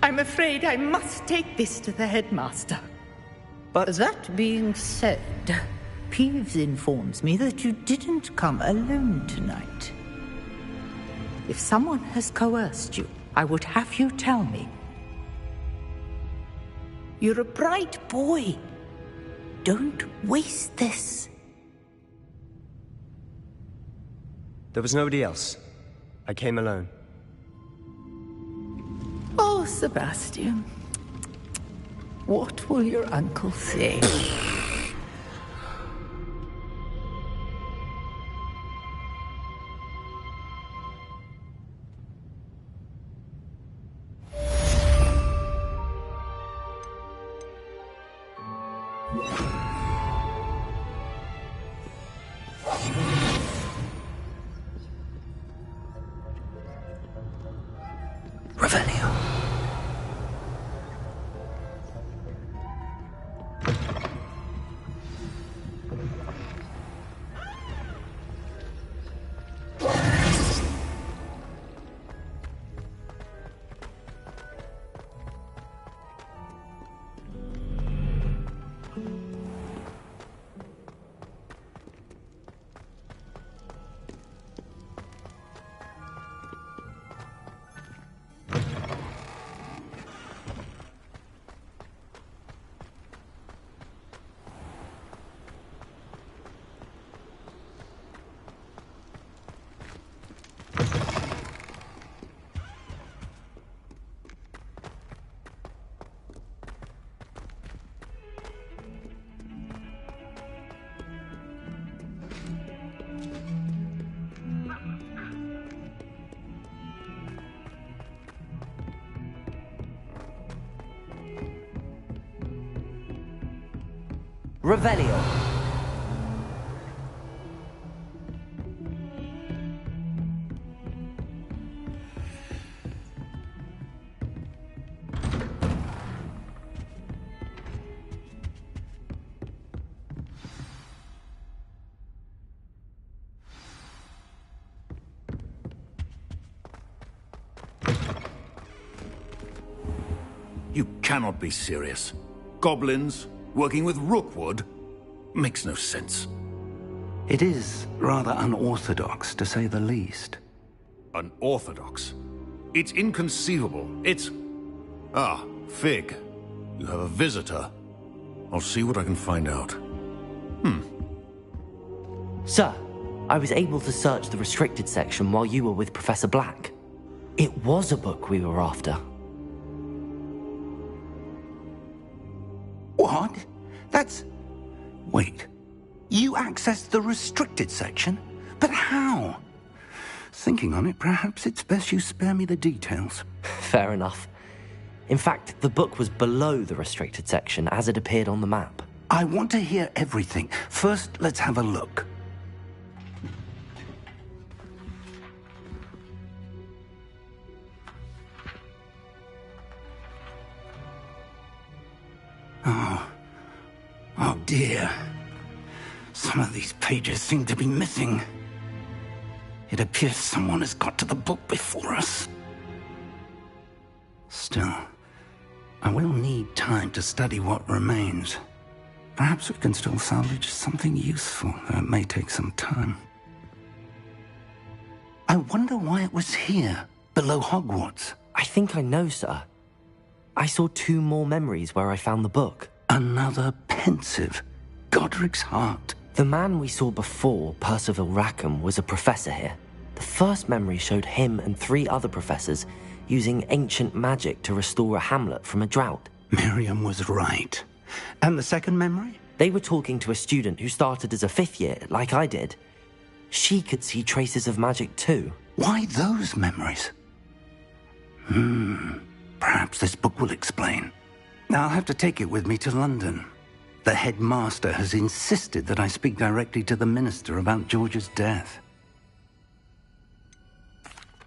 I'm afraid I must take this to the headmaster. But that being said, Peeves informs me that you didn't come alone tonight. If someone has coerced you, I would have you tell me. You're a bright boy. Don't waste this. There was nobody else. I came alone. Oh, Sebastian. What will your uncle say? Revelio. You cannot be serious. Goblins working with Rookwood? Makes no sense. It is rather unorthodox, to say the least. Unorthodox? It's inconceivable. It's... Ah, Fig. You have a visitor. I'll see what I can find out. Sir, I was able to search the restricted section while you were with Professor Black. It was a book we were after. What? That's... Wait. You accessed the restricted section? But how? Thinking on it, perhaps it's best you spare me the details. Fair enough. In fact, the book was below the restricted section as it appeared on the map. I want to hear everything. First, let's have a look. Oh dear. Some of these pages seem to be missing. It appears someone has got to the book before us. Still, I will need time to study what remains. Perhaps we can still salvage something useful, though it may take some time. I wonder why it was here, below Hogwarts. I think I know, sir. I saw 2 more memories where I found the book. Another pensive. Godric's heart. The man we saw before, Percival Rackham, was a professor here. The first memory showed him and 3 other professors using ancient magic to restore a hamlet from a drought. Miriam was right. And the second memory? They were talking to a student who started as a 5th year, like I did. She could see traces of magic too. Why those memories? Perhaps this book will explain. I'll have to take it with me to London. The headmaster has insisted that I speak directly to the minister about George's death.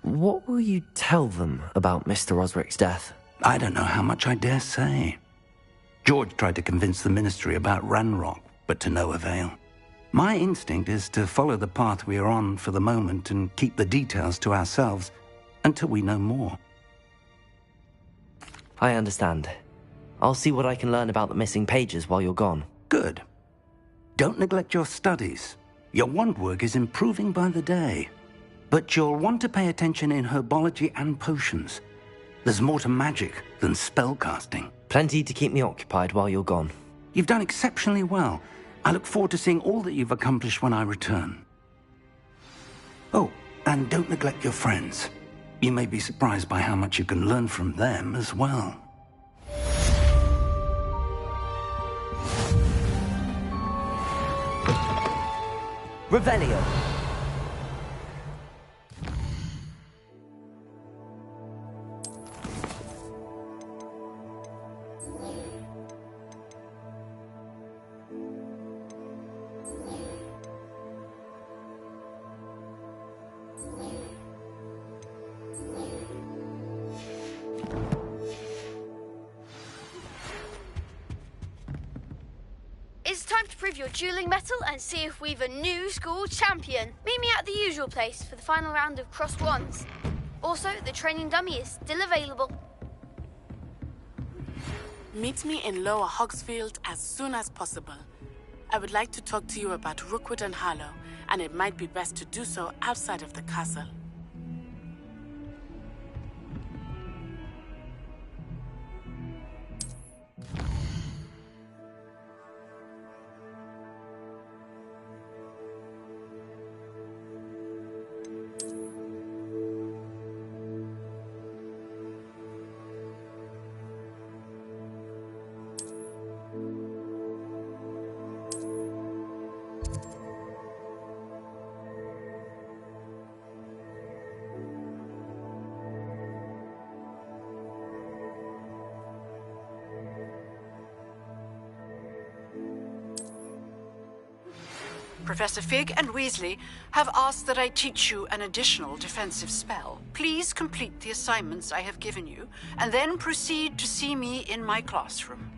What will you tell them about Mr. Osric's death? I don't know how much I dare say. George tried to convince the ministry about Ranrock, but to no avail. My instinct is to follow the path we are on for the moment and keep the details to ourselves until we know more. I understand. I'll see what I can learn about the missing pages while you're gone. Good. Don't neglect your studies. Your wand work is improving by the day. But you'll want to pay attention in herbology and potions. There's more to magic than spellcasting. Plenty to keep me occupied while you're gone. You've done exceptionally well. I look forward to seeing all that you've accomplished when I return. Oh, and don't neglect your friends. You may be surprised by how much you can learn from them as well. Revelio. It's time to prove your dueling mettle and see if we've a new school champion. Meet me at the usual place for the final round of crossed wands. Also, the training dummy is still available. Meet me in Lower Hogsfield as soon as possible. I would like to talk to you about Rookwood and Harlow, and it might be best to do so outside of the castle. Professor Fig and Weasley have asked that I teach you an additional defensive spell. Please complete the assignments I have given you, and then proceed to see me in my classroom.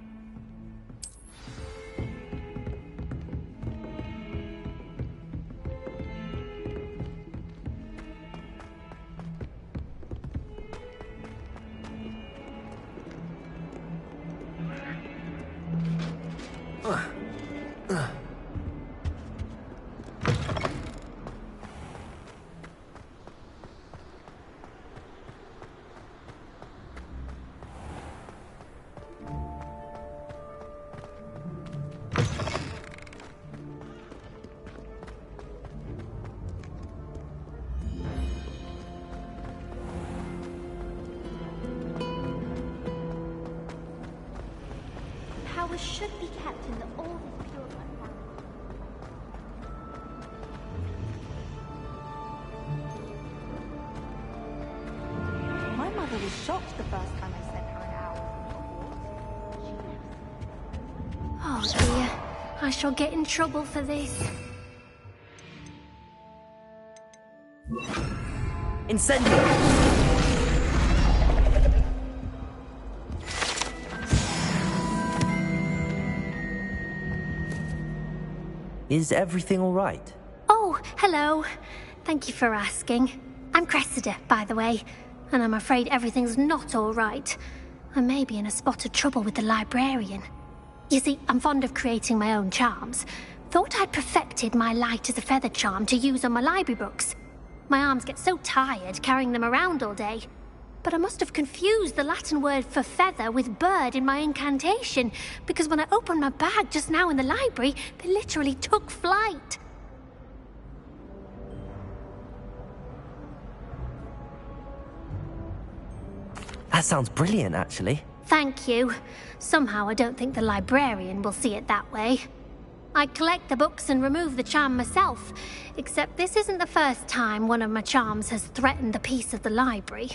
Books should be kept in the oldest purified family. My mother was shocked the first time I sent her an owl from Hogwarts. Oh dear, I shall get in trouble for this. Incendio! Is everything all right? Oh, hello. Thank you for asking. I'm Cressida, by the way, and I'm afraid everything's not all right. I may be in a spot of trouble with the librarian. You see, I'm fond of creating my own charms. Thought I'd perfected my light as a feather charm to use on my library books. My arms get so tired carrying them around all day. But I must have confused the Latin word for feather with bird in my incantation, because when I opened my bag just now in the library, they literally took flight. That sounds brilliant, actually. Thank you. Somehow I don't think the librarian will see it that way. I collect the books and remove the charm myself, except this isn't the first time one of my charms has threatened the peace of the library.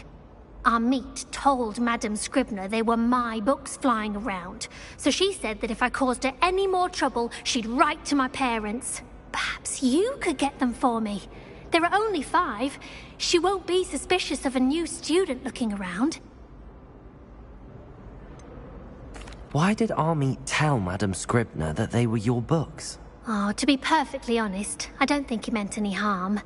Our meet told Madame Scribner they were my books flying around, so she said that if I caused her any more trouble, she'd write to my parents. Perhaps you could get them for me. There are only 5. She won't be suspicious of a new student looking around. Why did Army tell Madame Scribner that they were your books? Oh, to be perfectly honest, I don't think he meant any harm.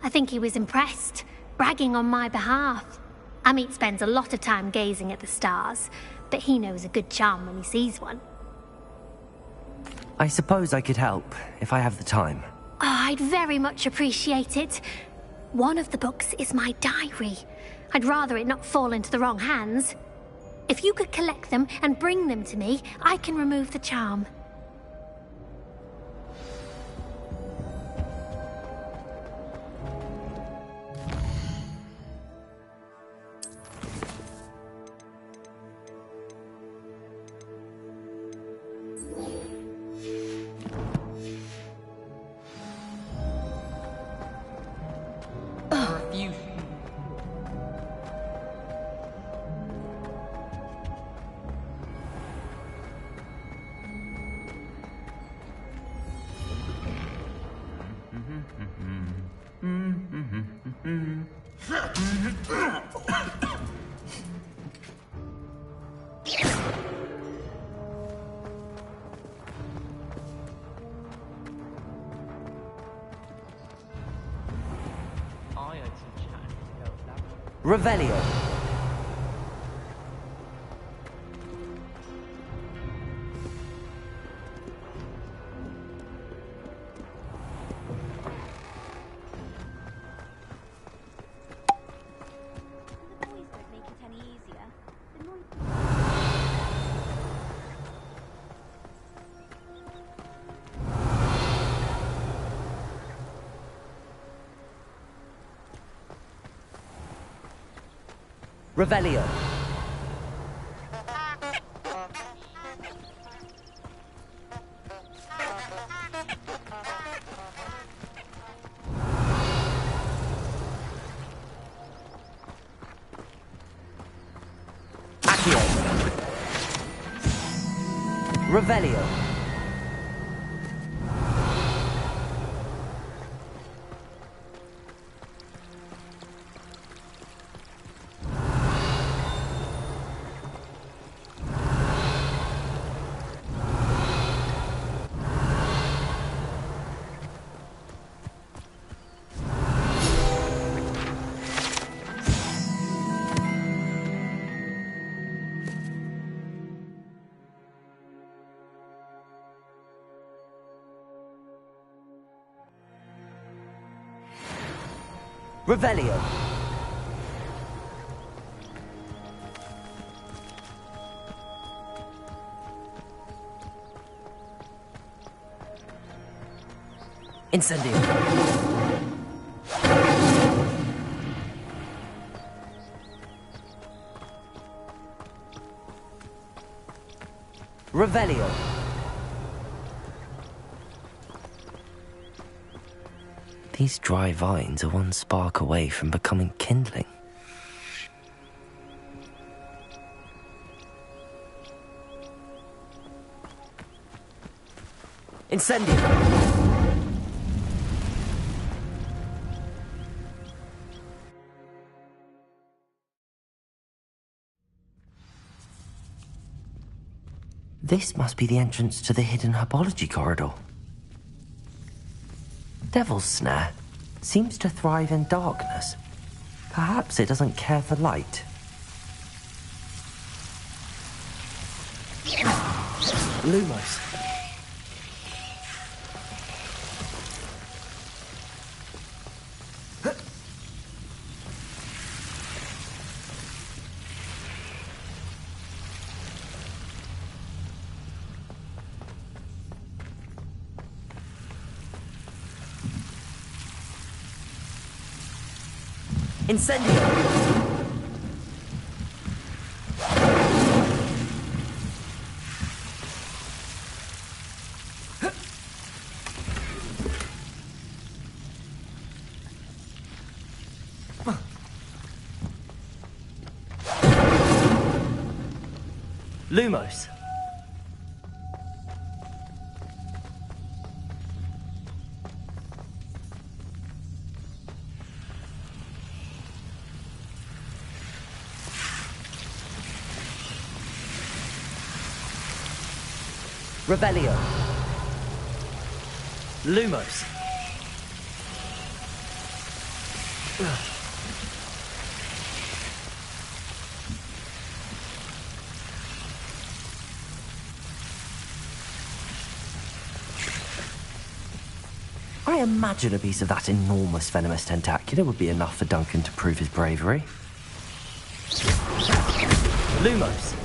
I think he was impressed, bragging on my behalf. Amit spends a lot of time gazing at the stars, but he knows a good charm when he sees one. I suppose I could help, if I have the time. Oh, I'd very much appreciate it. One of the books is my diary. I'd rather it not fall into the wrong hands. If you could collect them and bring them to me, I can remove the charm. Revelio. Revelio. Accio. Revelio. Revelio. Incendio. Revelio. These dry vines are one spark away from becoming kindling. Incendio! This must be the entrance to the hidden herbology corridor. Devil's Snare seems to thrive in darkness. Perhaps it doesn't care for light. Lumos. Incendio! Lumos. Revelio. Lumos. I imagine a piece of that enormous venomous tentacula would be enough for Duncan to prove his bravery. Lumos.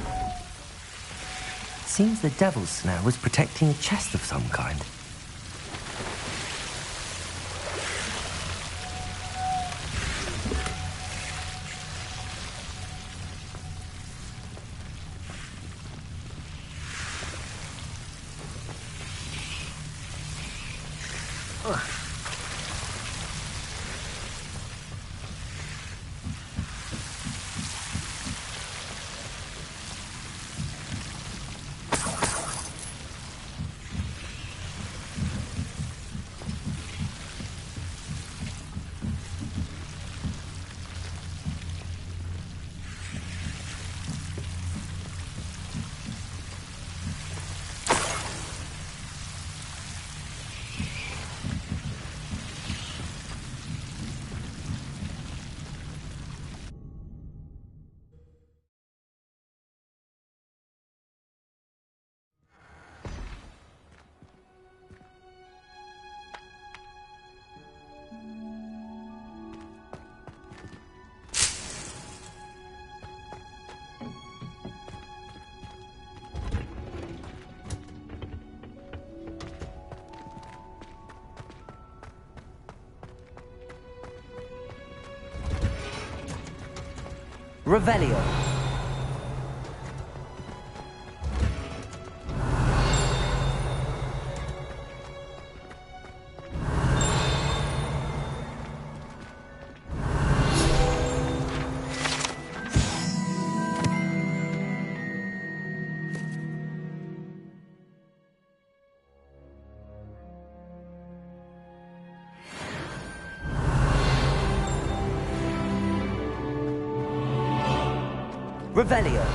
Seems the Devil's Snare was protecting a chest of some kind. Revelio. Revelio.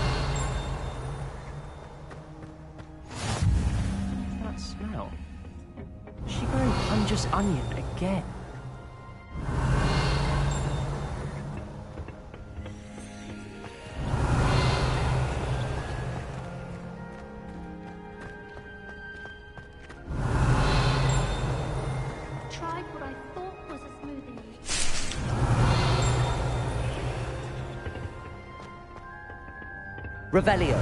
That smell. Is she going unjust onion again? Tried what I thought was a smoothing. Revelio.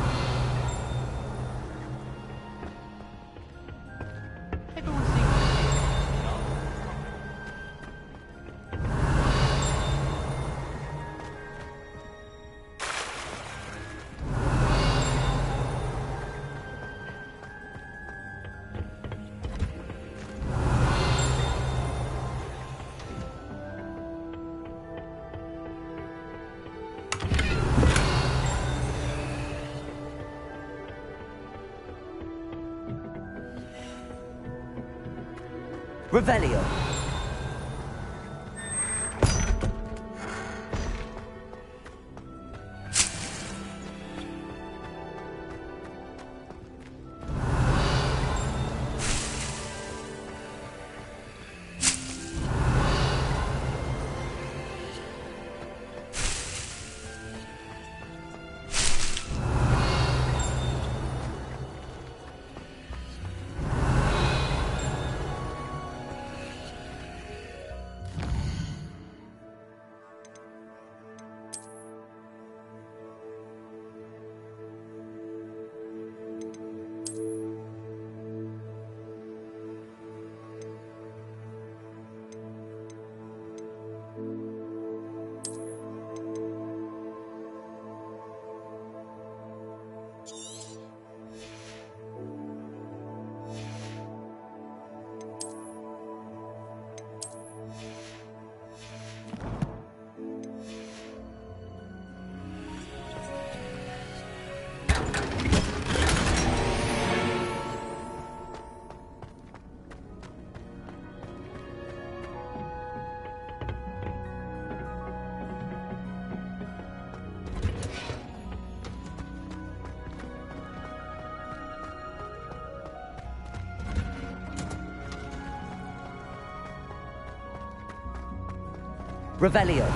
Revelio. Revelio.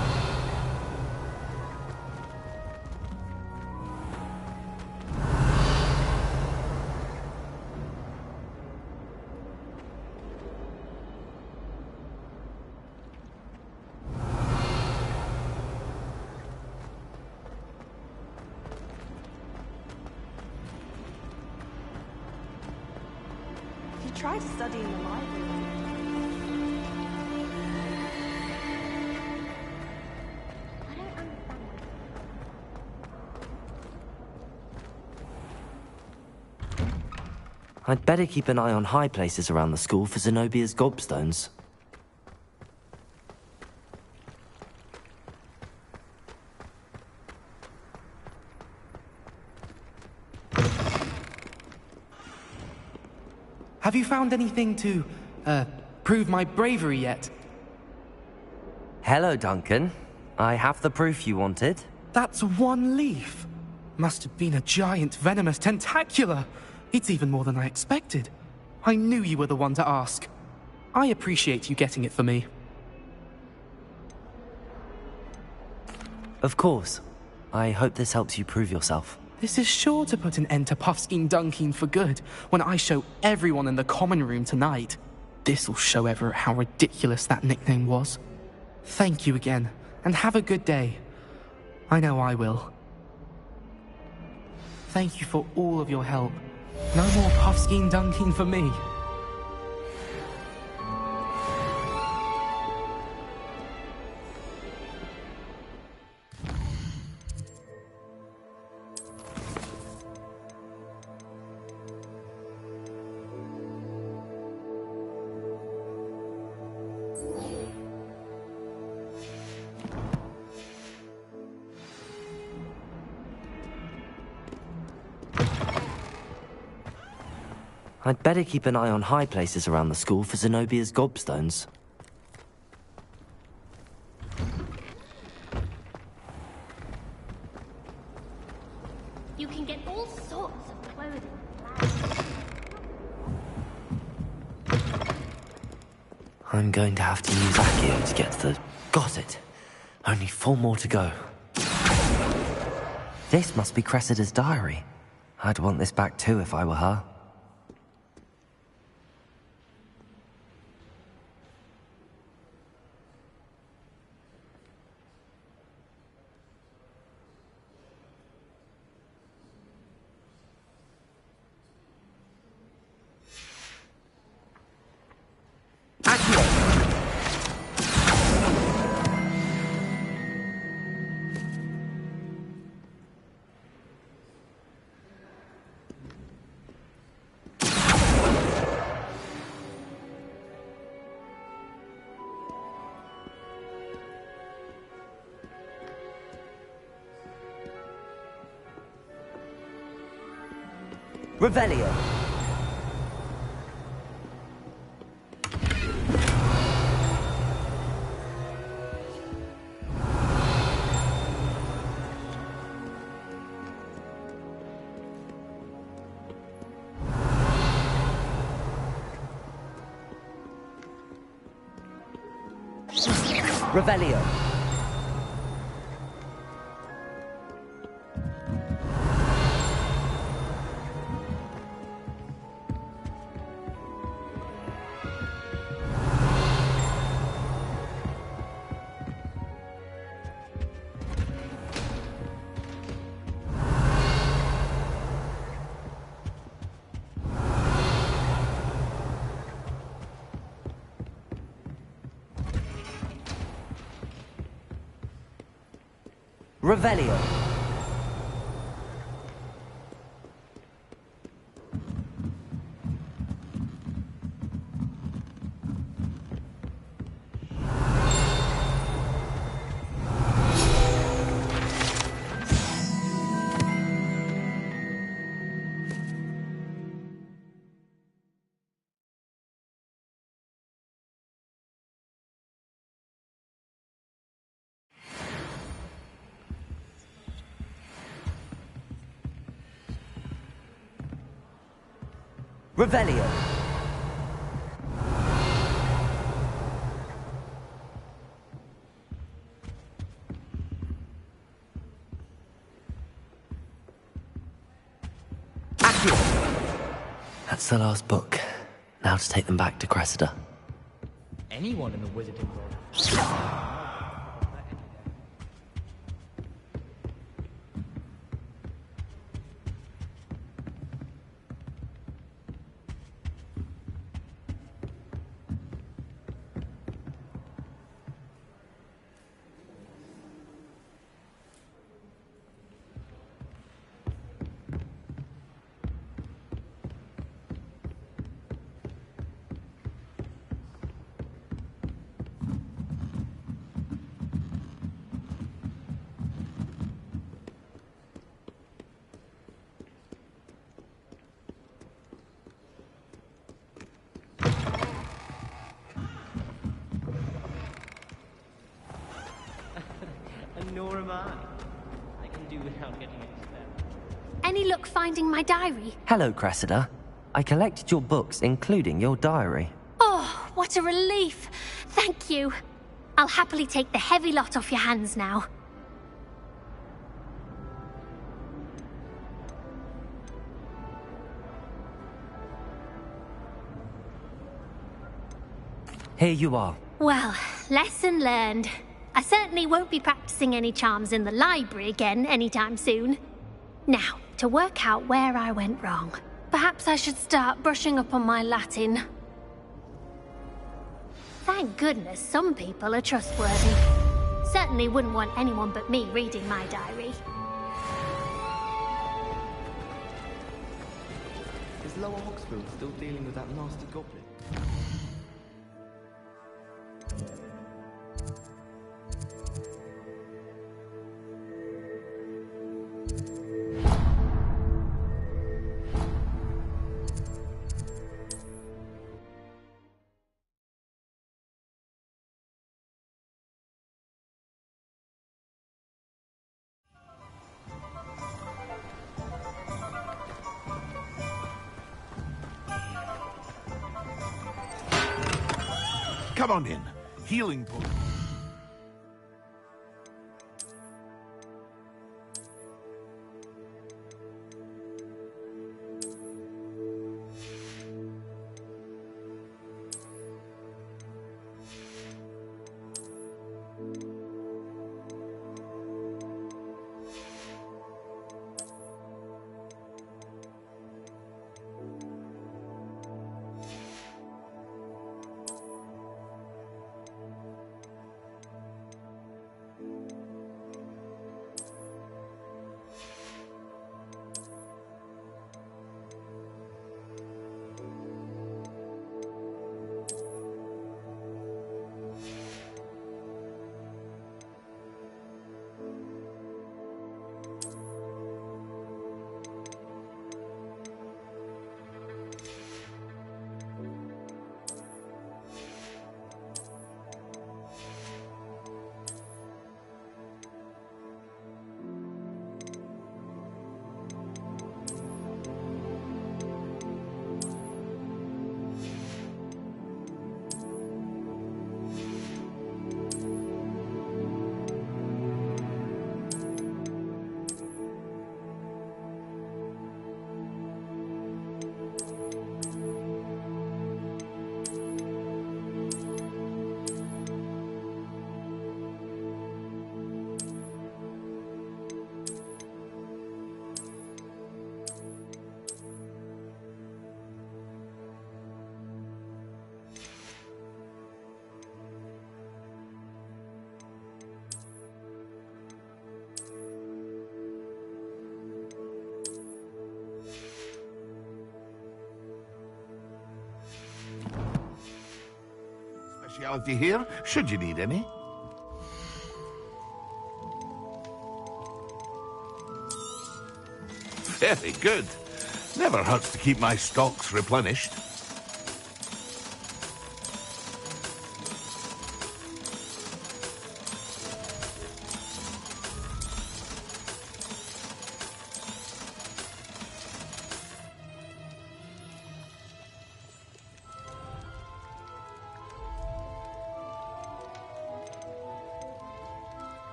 If you try to study in the library, I'd better keep an eye on high places around the school for Zenobia's gobstones. Have you found anything to, prove my bravery yet? Hello, Duncan. I have the proof you wanted. That's one leaf. Must have been a giant venomous tentacula. It's even more than I expected. I knew you were the one to ask. I appreciate you getting it for me. Of course. I hope this helps you prove yourself. This is sure to put an end to Puffskein Dunkin for good when I show everyone in the common room tonight. This'll show Everett how ridiculous that nickname was. Thank you again, and have a good day. I know I will. Thank you for all of your help. No more Puffskein Dunkin for me. I'd better keep an eye on high places around the school for Zenobia's gobstones. You can get all sorts of clothing. I'm going to have to use Accio to get to the... Got it! Only 4 more to go. This must be Cressida's diary. I'd want this back too if I were her. Revelio. Revelio. Revelio. Revelio. That's the last book. Now to take them back to Cressida. Anyone in the wizarding world. Nor am I. I can do without getting into them. Any luck finding my diary? Hello, Cressida. I collected your books, including your diary. Oh, what a relief. Thank you. I'll happily take the heavy lot off your hands now. Here you are. Well, lesson learned. I certainly won't be practicing any charms in the library again anytime soon. Now, to work out where I went wrong. Perhaps I should start brushing up on my Latin. Thank goodness some people are trustworthy. Certainly wouldn't want anyone but me reading my diary. Is Lower Hogsfield still dealing with that nasty goblin? Come on in. Healing pool. specialty here, should you need any. Very good. Never hurts to keep my stocks replenished.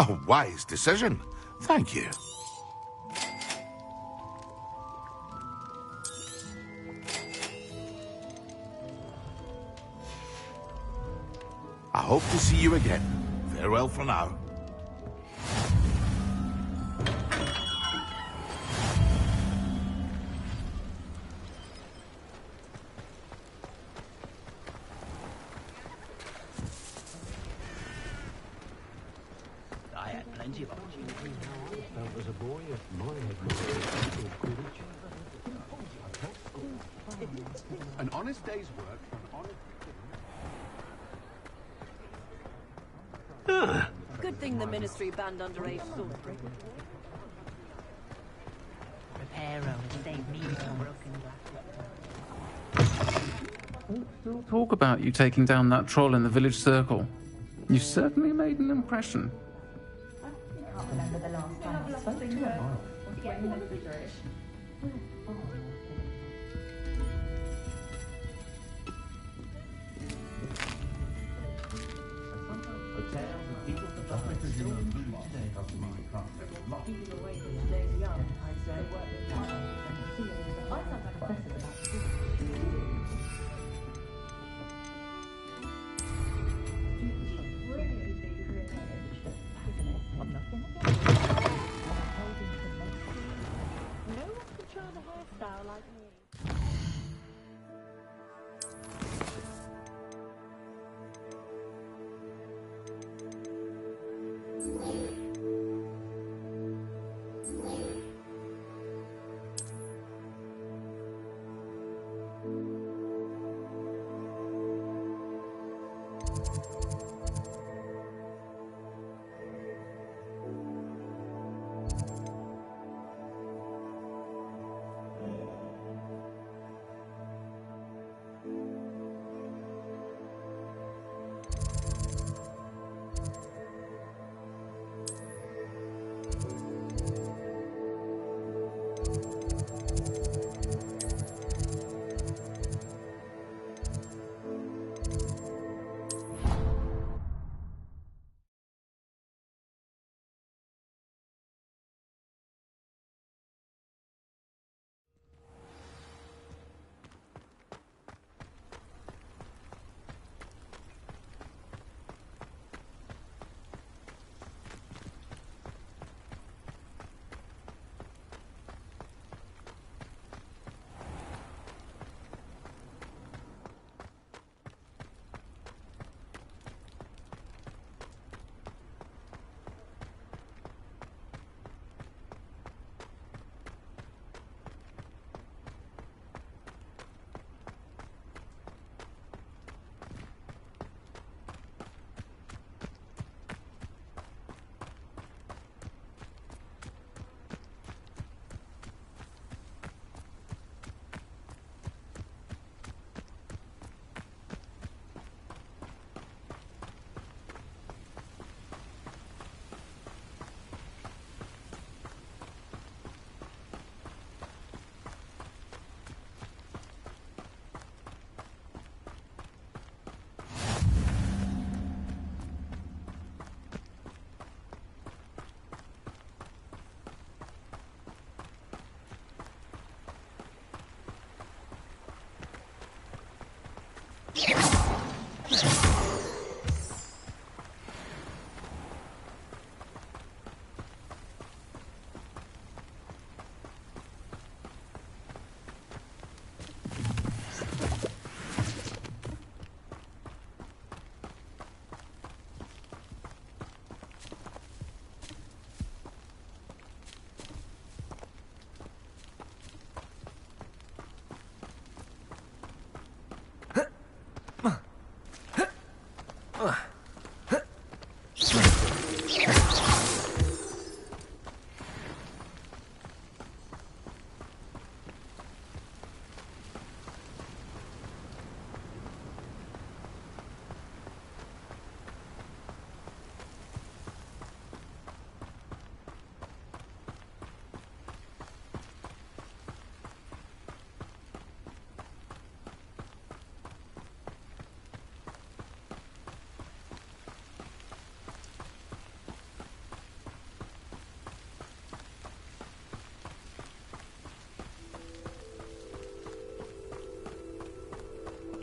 A wise decision. Thank you. I hope to see you again. Farewell for now. I had plenty of opportunities. I was a boy if my head An honest day's work for an honest... Good thing the Ministry banned underage sorcery. Reparo will save me from broken glass. Talk about you taking down that troll in the village circle. You certainly made an impression. I can't remember the last time I spoke to him.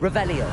Revelio.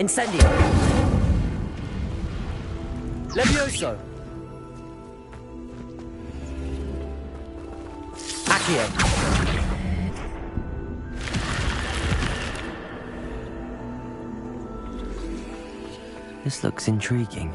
Incendio. Levioso. Accio. This looks intriguing.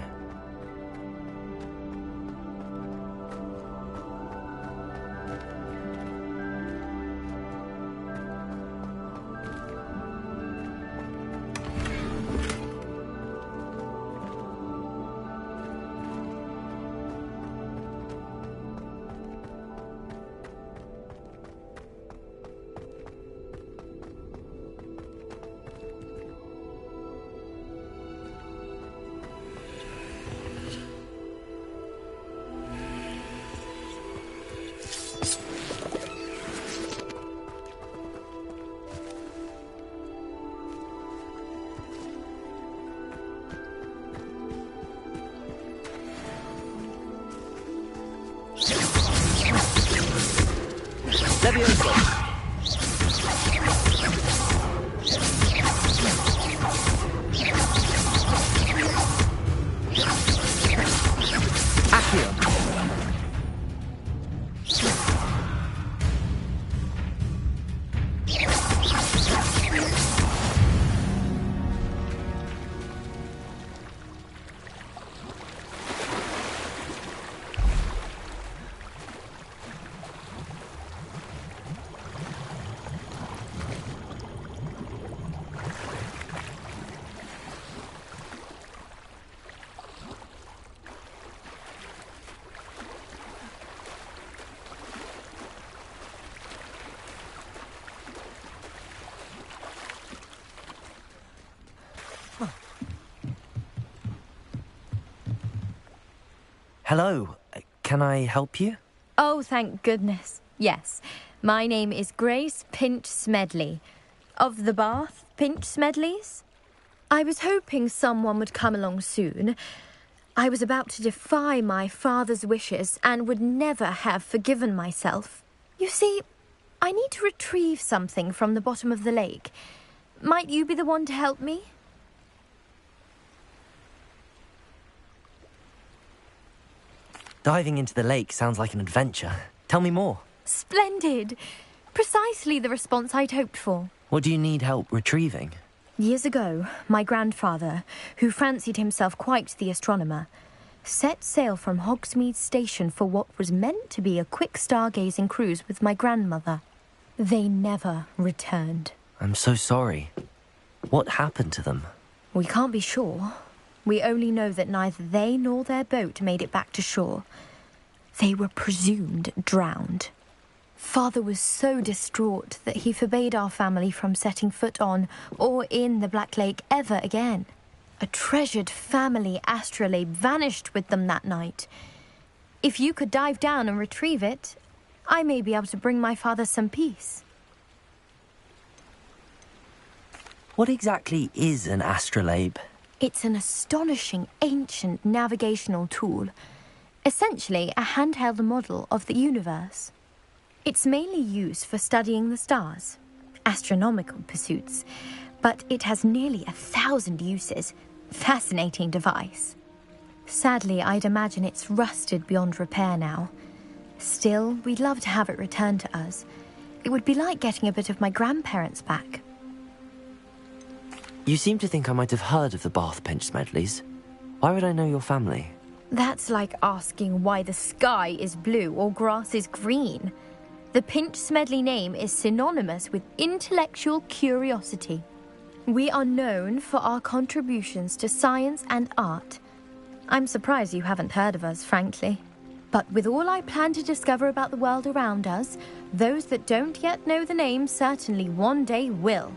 Levioso. Accio. Hello, can I help you? Oh, thank goodness. Yes. My name is Grace Pinch Smedley. Of the Bath Pinch Smedleys. I was hoping someone would come along soon. I was about to defy my father's wishes and would never have forgiven myself. You see, I need to retrieve something from the bottom of the lake. Might you be the one to help me? Diving into the lake sounds like an adventure. Tell me more. Splendid. Precisely the response I'd hoped for. What do you need help retrieving? Years ago, my grandfather, who fancied himself quite the astronomer, set sail from Hogsmeade Station for what was meant to be a quick stargazing cruise with my grandmother. They never returned. I'm so sorry. What happened to them? We can't be sure. We only know that neither they nor their boat made it back to shore. They were presumed drowned. Father was so distraught that he forbade our family from setting foot on or in the Black Lake ever again. A treasured family astrolabe vanished with them that night. If you could dive down and retrieve it, I may be able to bring my father some peace. What exactly is an astrolabe? It's an astonishing ancient navigational tool. Essentially, a handheld model of the universe. It's mainly used for studying the stars, astronomical pursuits, but it has nearly 1,000 uses. Fascinating device. Sadly, I'd imagine it's rusted beyond repair now. Still, we'd love to have it returned to us. It would be like getting a bit of my grandparents back. You seem to think I might have heard of the Bath Pinch Smedleys. Why would I know your family? That's like asking why the sky is blue or grass is green. The Pinch Smedley name is synonymous with intellectual curiosity. We are known for our contributions to science and art. I'm surprised you haven't heard of us, frankly. But with all I plan to discover about the world around us, those that don't yet know the name certainly one day will.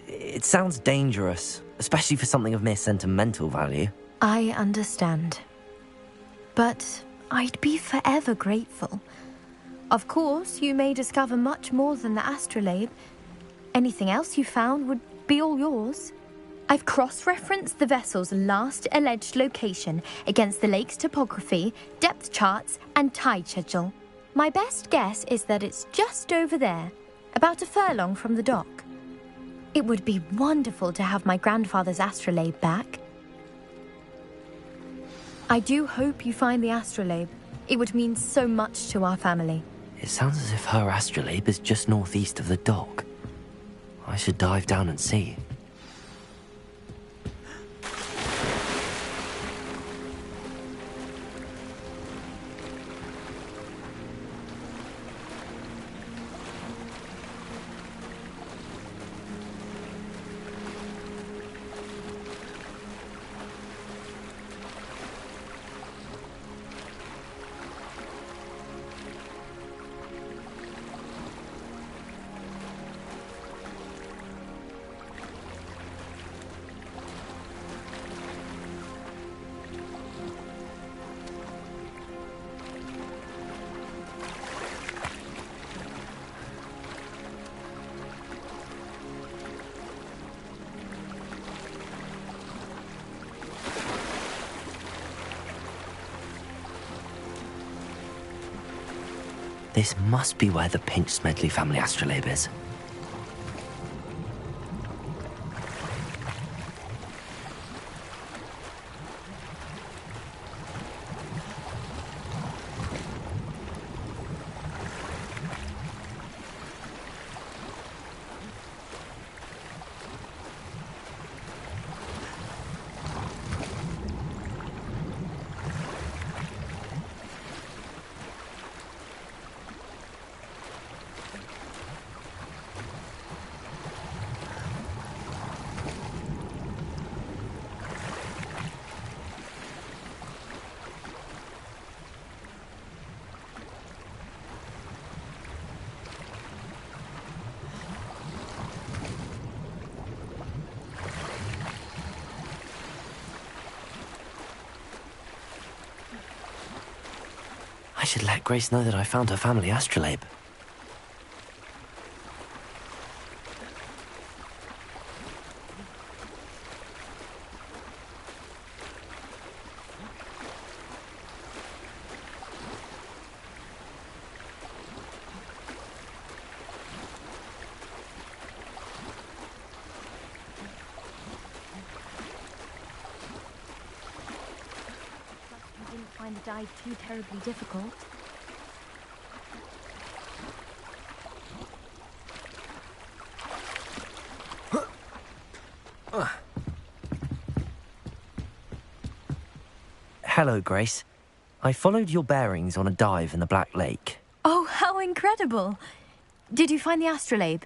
It sounds dangerous, especially for something of mere sentimental value. I understand. But I'd be forever grateful. Of course, you may discover much more than the astrolabe. Anything else you found would be all yours. I've cross-referenced the vessel's last alleged location against the lake's topography, depth charts, and tide schedule. My best guess is that it's just over there, about a furlong from the dock. It would be wonderful to have my grandfather's astrolabe back. I do hope you find the astrolabe. It would mean so much to our family. It sounds as if her astrolabe is just northeast of the dock. I should dive down and see. This must be where the Pinch Smedley family astrolabe is. I should let Grace know that I found her family astrolabe. You didn't find the dive too terribly difficult. Hello, Grace. I followed your bearings on a dive in the Black Lake. Oh, how incredible! Did you find the astrolabe?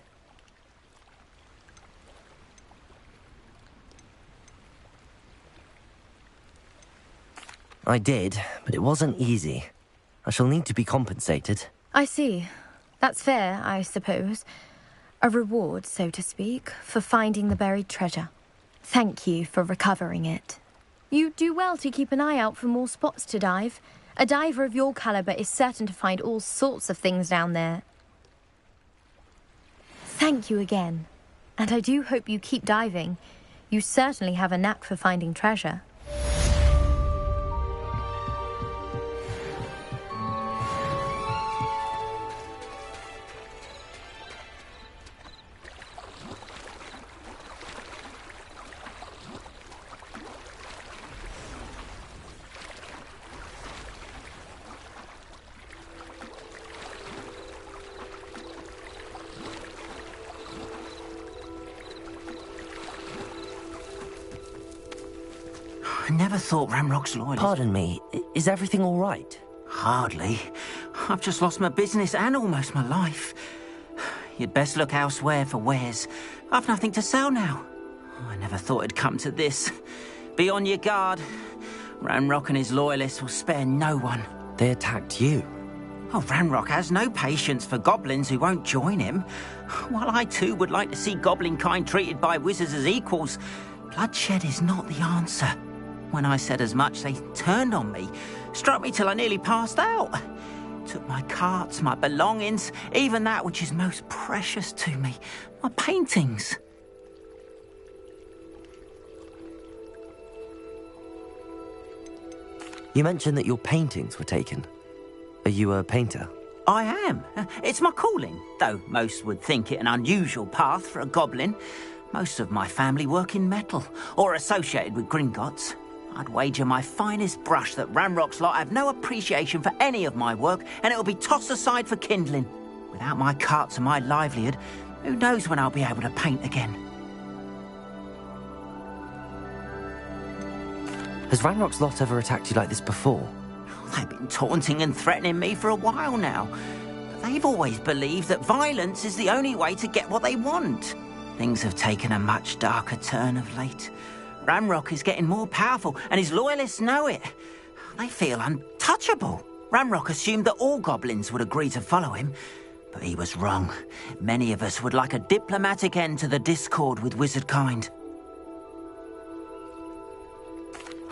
I did, but it wasn't easy. I shall need to be compensated. I see. That's fair, I suppose. A reward, so to speak, for finding the buried treasure. Thank you for recovering it. You do well to keep an eye out for more spots to dive. A diver of your caliber is certain to find all sorts of things down there. Thank you again. And I do hope you keep diving. You certainly have a knack for finding treasure. never thought Ramrock's loyalist... Pardon me, is everything all right? Hardly. I've just lost my business and almost my life. You'd best look elsewhere for wares. I've nothing to sell now. I never thought it'd come to this. Be on your guard. Ranrock and his loyalists will spare no one. They attacked you? Oh, Ranrock has no patience for goblins who won't join him. While I too would like to see goblin kind treated by wizards as equals, bloodshed is not the answer. When I said as much, they turned on me, struck me till I nearly passed out. Took my carts, my belongings, even that which is most precious to me, my paintings. You mentioned that your paintings were taken. Are you a painter? I am. It's my calling, though most would think it an unusual path for a goblin. Most of my family work in metal, or associated with Gringotts. I'd wager my finest brush that Ranrock's lot have no appreciation for any of my work, and it'll be tossed aside for kindling. Without my carts and my livelihood, who knows when I'll be able to paint again. Has Ranrock's lot ever attacked you like this before? They've been taunting and threatening me for a while now. But they've always believed that violence is the only way to get what they want. Things have taken a much darker turn of late. Ranrock is getting more powerful, and his loyalists know it. They feel untouchable. Ranrock assumed that all goblins would agree to follow him, but he was wrong. Many of us would like a diplomatic end to the discord with wizard kind.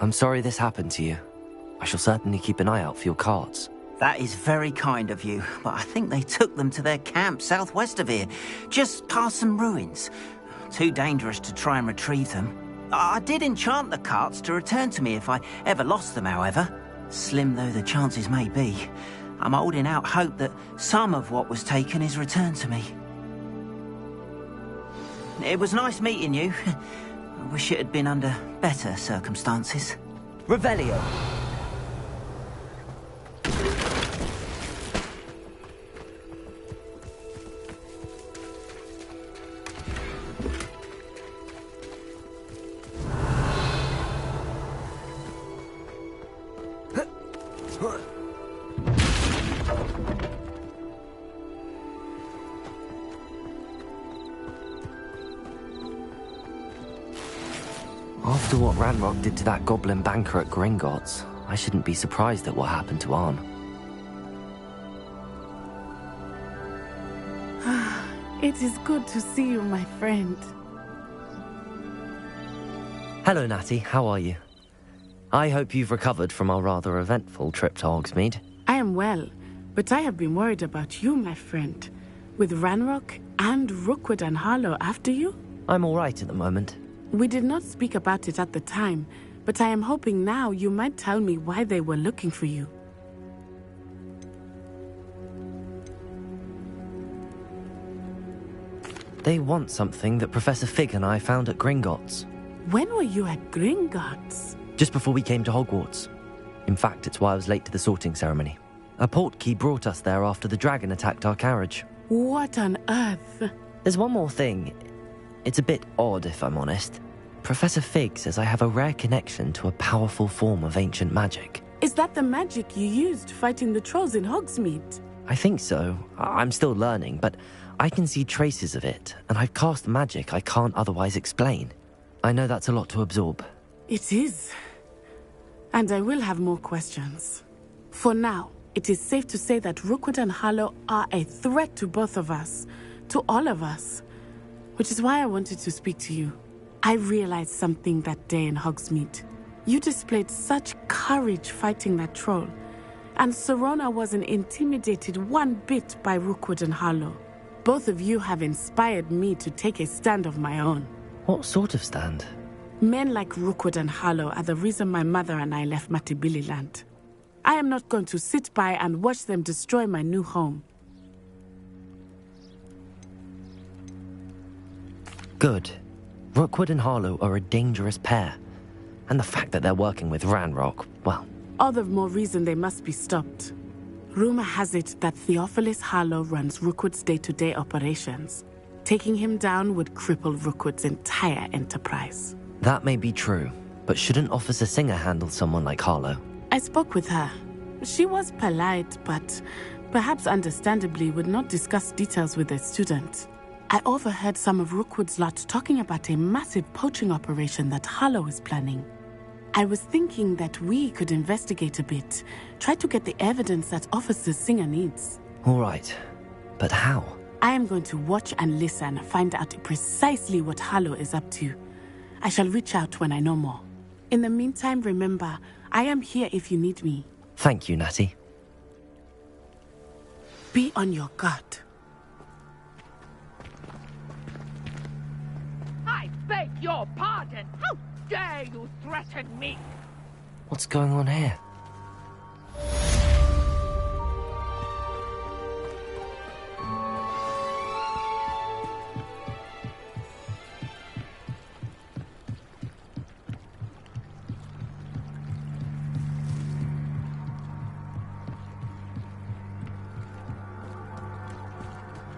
I'm sorry this happened to you. I shall certainly keep an eye out for your carts. That is very kind of you, but I think they took them to their camp southwest of here, just past some ruins. Too dangerous to try and retrieve them. I did enchant the carts to return to me if I ever lost them, however. Slim though the chances may be, I'm holding out hope that some of what was taken is returned to me. It was nice meeting you. I wish it had been under better circumstances. Revelio! After what Ranrock did to that goblin banker at Gringotts, I shouldn't be surprised at what happened to Arn. It is good to see you, my friend. Hello, Natty. How are you? I hope you've recovered from our rather eventful trip to Hogsmeade. I am well, but I have been worried about you, my friend. With Ranrock and Rookwood and Harlow after you? I'm all right at the moment. We did not speak about it at the time, but I am hoping now you might tell me why they were looking for you. They want something that Professor Fig and I found at Gringotts. When were you at Gringotts? Just before we came to Hogwarts. In fact, it's why I was late to the sorting ceremony. A portkey brought us there after the dragon attacked our carriage. What on earth? There's one more thing. It's a bit odd, if I'm honest. Professor Fig says I have a rare connection to a powerful form of ancient magic. Is that the magic you used fighting the trolls in Hogsmeade? I think so. I'm still learning, but I can see traces of it, and I've cast magic I can't otherwise explain. I know that's a lot to absorb. It is. And I will have more questions. For now, it is safe to say that Rookwood and Harlow are a threat to both of us, to all of us. Which is why I wanted to speak to you. I realized something that day in Hogsmeade. You displayed such courage fighting that troll, and Serona wasn't intimidated one bit by Rookwood and Harlow. Both of you have inspired me to take a stand of my own. What sort of stand? Men like Rookwood and Harlow are the reason my mother and I left Matibili-land. I am not going to sit by and watch them destroy my new home. Good. Rookwood and Harlow are a dangerous pair. And the fact that they're working with Ranrock, well... All the more reason they must be stopped. Rumor has it that Theophilus Harlow runs Rookwood's day-to-day operations. Taking him down would cripple Rookwood's entire enterprise. That may be true, But shouldn't Officer Singer handle someone like Harlow? I spoke with her. She was polite, but perhaps understandably would not discuss details with a student. I overheard some of Rookwood's lot talking about a massive poaching operation that Harlow is planning. I was thinking that we could investigate a bit, try to get the evidence that Officer Singer needs. All right, but how? I am going to watch and listen, find out precisely what Harlow is up to. I shall reach out when I know more. In the meantime, remember, I am here if you need me. Thank you, Natty. Be on your guard. I beg your pardon. How dare you threaten me? What's going on here?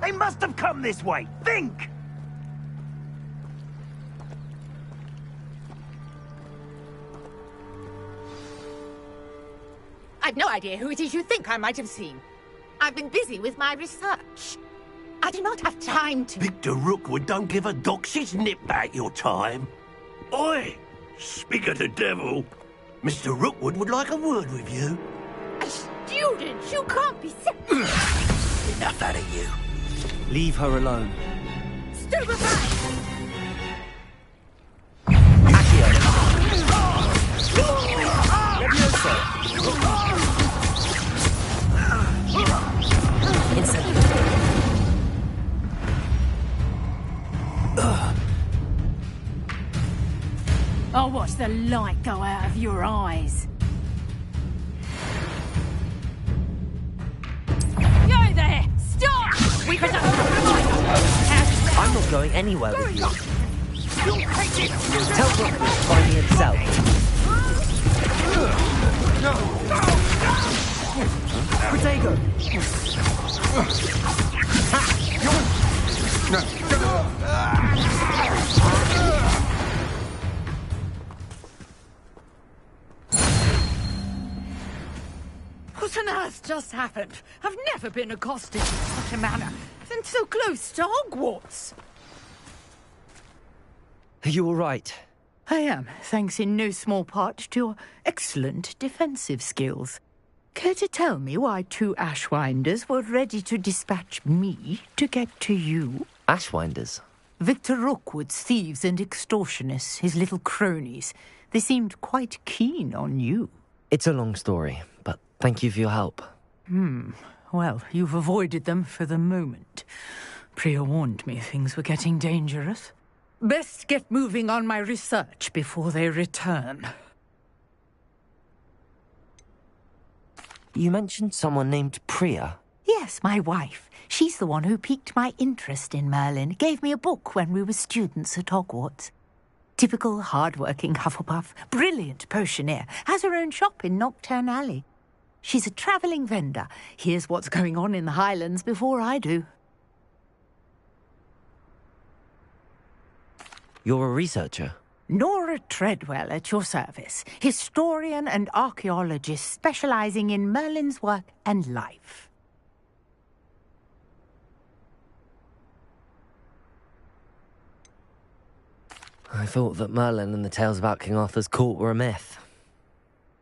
They must have come this way. Think! I've no idea who it is you think I might have seen. I've been busy with my research. I do not have time to... Victor Rookwood don't give a doxy's nip back your time. Oi! Speak of the devil. Mr. Rookwood would like a word with you. A student? You can't be... Enough out of you. Leave her alone. Stupefy! I'll watch the light go out of your eyes. You there! Stop! We better... I'm not going anywhere with you. Tell Rookwood to find me himself. Protego! What on earth just happened? I've never been accosted in such a manner, and so close to Hogwarts. Are you all right? I am, thanks in no small part to your excellent defensive skills. Care to tell me why 2 Ashwinders were ready to dispatch me to get to you? Ashwinders? Victor Rookwood's thieves and extortionists, his little cronies. They seemed quite keen on you. It's a long story, but thank you for your help. Well, you've avoided them for the moment. Priya warned me things were getting dangerous. Best get moving on my research before they return. You mentioned someone named Priya. Yes, my wife. She's the one who piqued my interest in Merlin. Gave me a book when we were students at Hogwarts. Typical hard-working Hufflepuff, brilliant potioneer, has her own shop in Knockturn Alley. She's a travelling vendor. Hears what's going on in the Highlands before I do. You're a researcher? Nora Treadwell at your service. Historian and archaeologist specialising in Merlin's work and life. I thought that Merlin and the tales about King Arthur's court were a myth.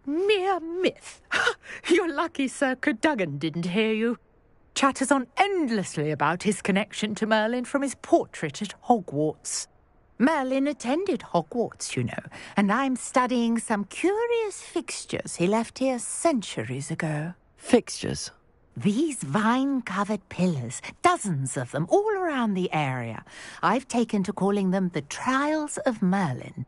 Mere myth. You're lucky Sir Cadogan didn't hear you. Chatters on endlessly about his connection to Merlin from his portrait at Hogwarts. Merlin attended Hogwarts, you know, and I'm studying some curious fixtures he left here centuries ago. Fixtures? These vine-covered pillars, dozens of them, all around the area. I've taken to calling them the Trials of Merlin.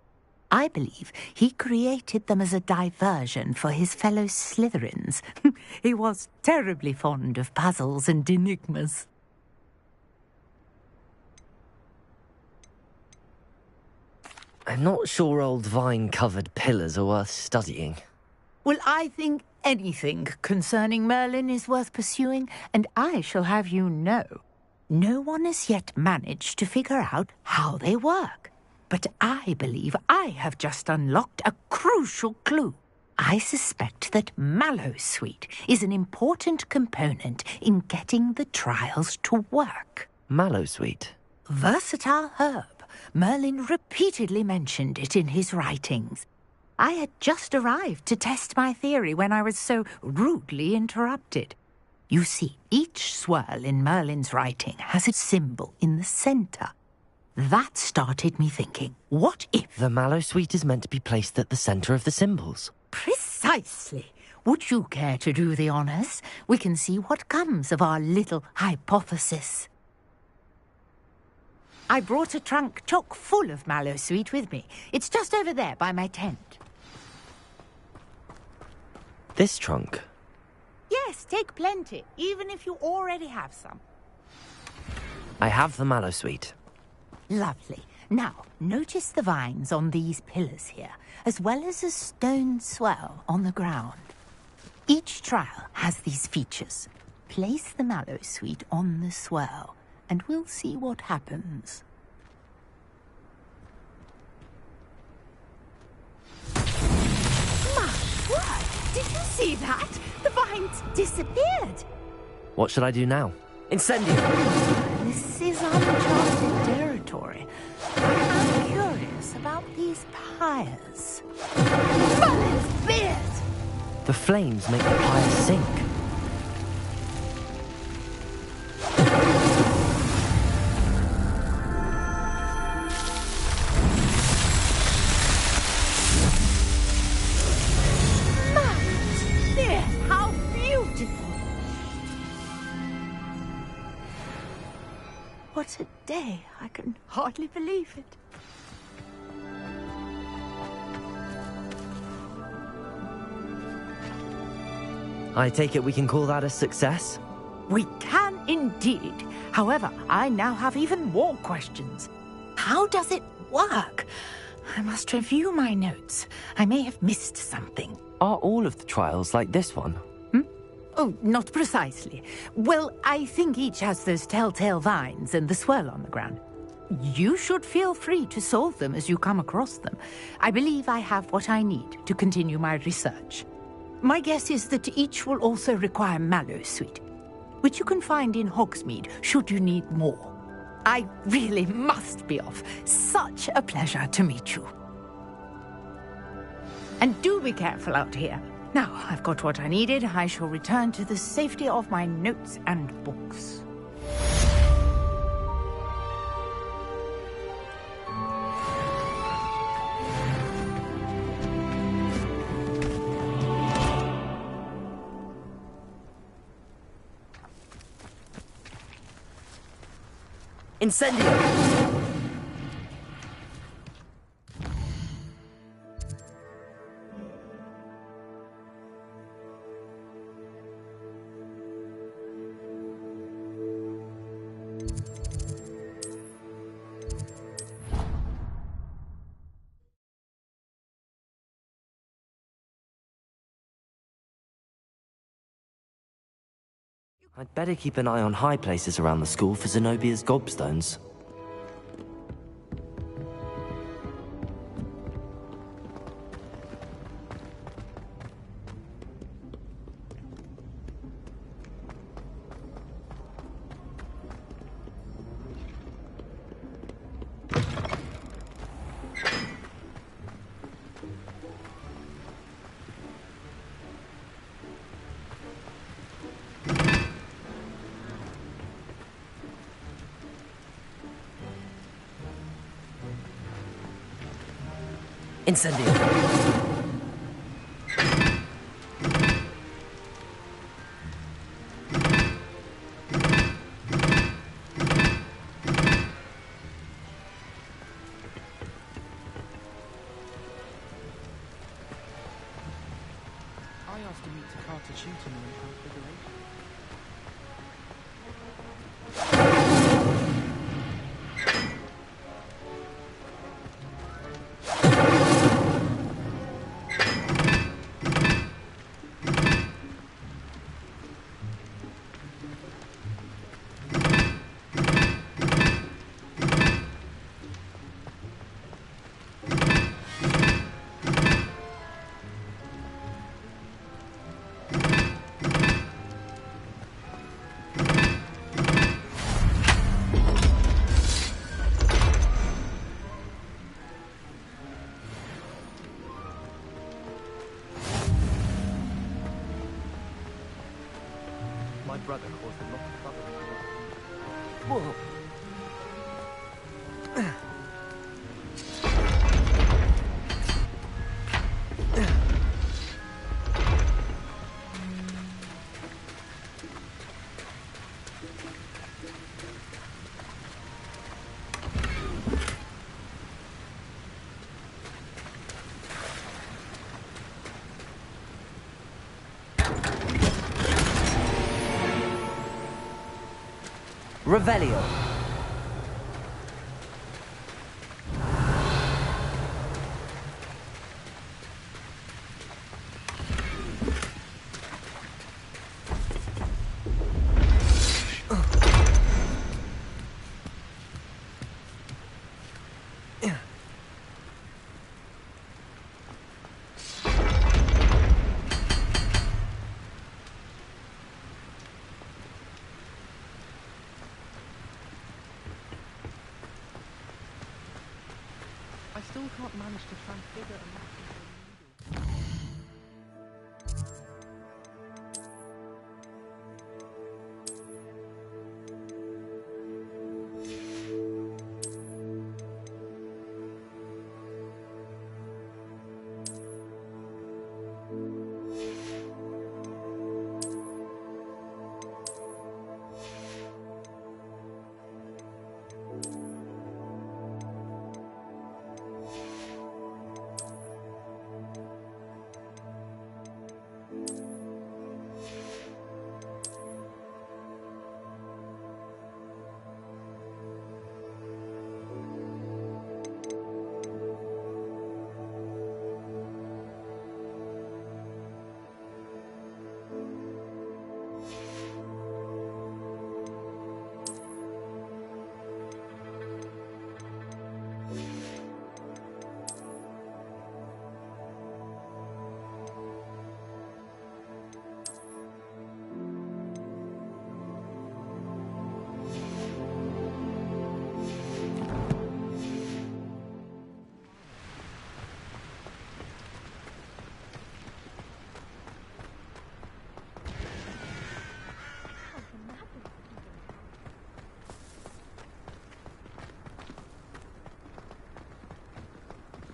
I believe he created them as a diversion for his fellow Slytherins. He was terribly fond of puzzles and enigmas. I'm not sure old vine-covered pillars are worth studying. Well, I think anything concerning Merlin is worth pursuing, and I shall have you know, no one has yet managed to figure out how they work. but I believe I have just unlocked a crucial clue. I suspect that mallowsweet is an important component in getting the trials to work. Mallowsweet? Versatile herb. Merlin repeatedly mentioned it in his writings. I had just arrived to test my theory when I was so rudely interrupted. You see, each swirl in Merlin's writing has a symbol in the center. That started me thinking, what if... The mallowsweet is meant to be placed at the center of the symbols. Precisely. Would you care to do the honors? We can see what comes of our little hypothesis. I brought a trunk chock full of mallowsweet with me. It's just over there by my tent. This trunk? Yes, take plenty, even if you already have some. I have the mallowsweet. Lovely. Now, notice the vines on these pillars here, as well as a stone swell on the ground. Each trial has these features. Place the mallowsweet on the swell, and we'll see what happens. My word! Did you see that? The vines disappeared. What should I do now? Incendio! This is uncharted territory. I'm curious about these pyres. Merlin's beard! The flames make the pyre sink. Merlin's beard! How beautiful! What a day! I can hardly believe it. I take it we can call that a success? We can indeed. However, I now have even more questions. How does it work? I must review my notes. I may have missed something. Are all of the trials like this one? Oh, not precisely. Well, I think each has those telltale vines and the swirl on the ground. You should feel free to solve them as you come across them. I believe I have what I need to continue my research. My guess is that each will also require mallowsweet, which you can find in Hogsmeade should you need more. I really must be off. Such a pleasure to meet you. And do be careful out here. Now, I've got what I needed. I shall return to the safety of my notes and books. Incendio! I'd better keep an eye on high places around the school for Zenobia's gobstones. Incendio. I asked to meet Carter Shooton in Configuration. Whoa. Revelio. I still can't manage to transfigure a map into a needle.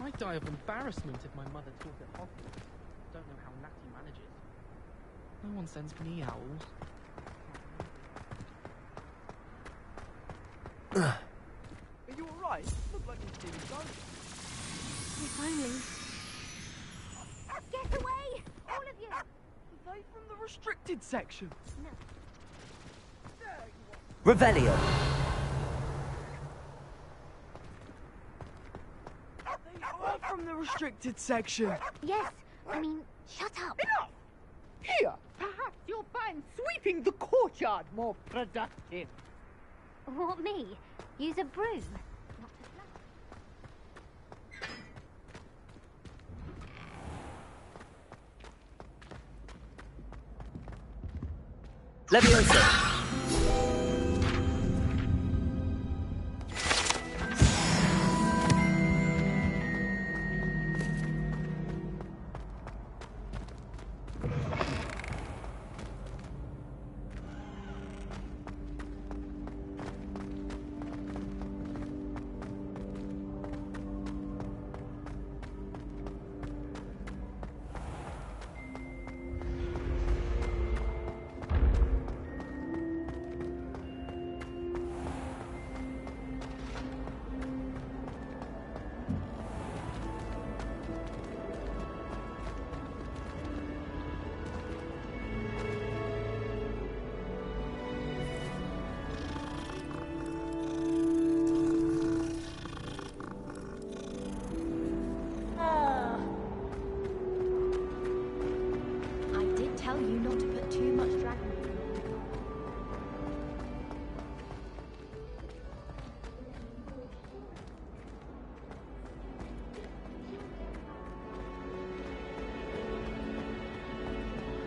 I'd die of embarrassment if my mother taught at Hogwarts. Don't know how Natty manages. No one sends me owls. Are you alright? Look like you're feeling sorry. If only. Get away! All of you! Are they from the restricted section? No. There you are. Revelio. They are from the restricted section. Yes, I mean, shut up. Enough! Here, perhaps you'll find sweeping the courtyard more productive. What, me? Use a broom? Not to Leviosa.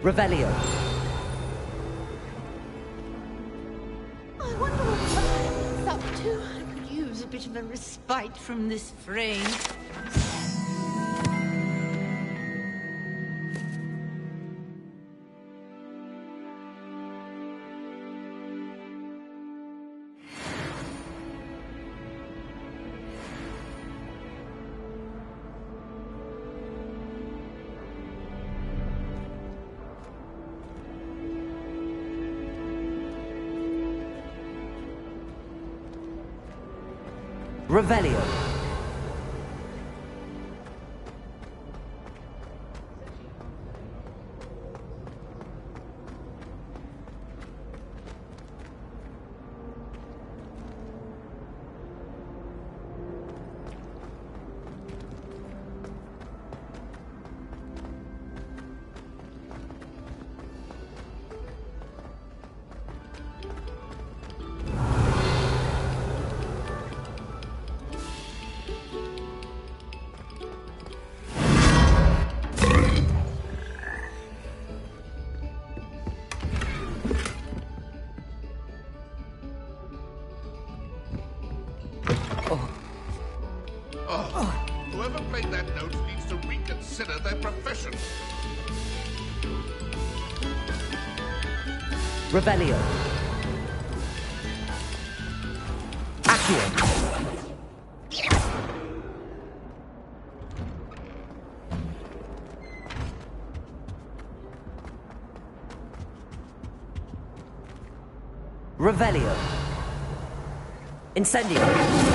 Revelio. I wonder what it's up to. I could use a bit of a respite from this frame. Revelio. Whoever played that note needs to reconsider their profession. Revelio. Accio. Revelio. Incendio.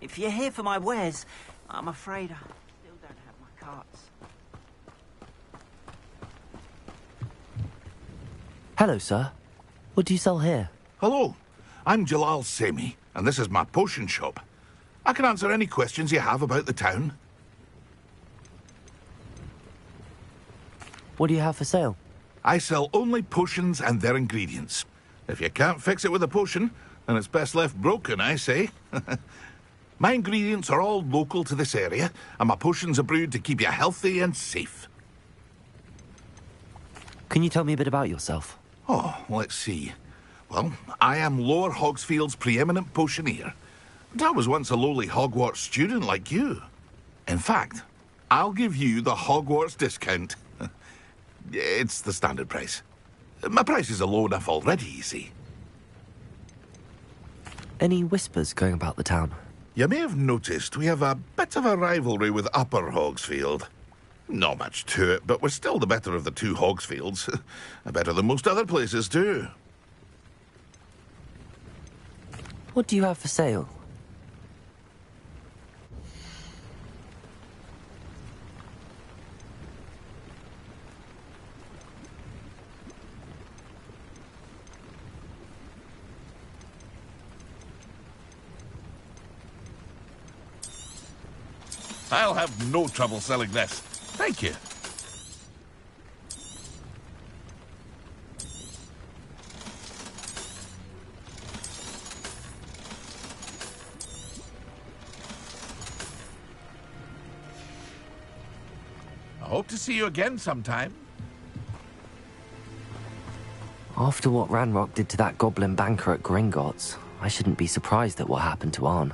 If you're here for my wares, I'm afraid I still don't have my carts. Hello, sir. What do you sell here? Hello, I'm Jalal Semi, and this is my potion shop. I can answer any questions you have about the town. What do you have for sale? I sell only potions and their ingredients. If you can't fix it with a potion, then it's best left broken, I say. My ingredients are all local to this area, and my potions are brewed to keep you healthy and safe. Can you tell me a bit about yourself? Oh, let's see. Well, I am Lower Hogsfield's preeminent potioneer. But I was once a lowly Hogwarts student like you. In fact, I'll give you the Hogwarts discount. It's the standard price. My prices are low enough already, you see. Any whispers going about the town? You may have noticed we have a bit of a rivalry with Upper Hogsfield. Not much to it, but we're still the better of the two Hogsfields. Better than most other places, too. What do you have for sale? I'll have no trouble selling this. Thank you. I hope to see you again sometime. After what Ranrock did to that goblin banker at Gringotts, I shouldn't be surprised at what happened to Arn.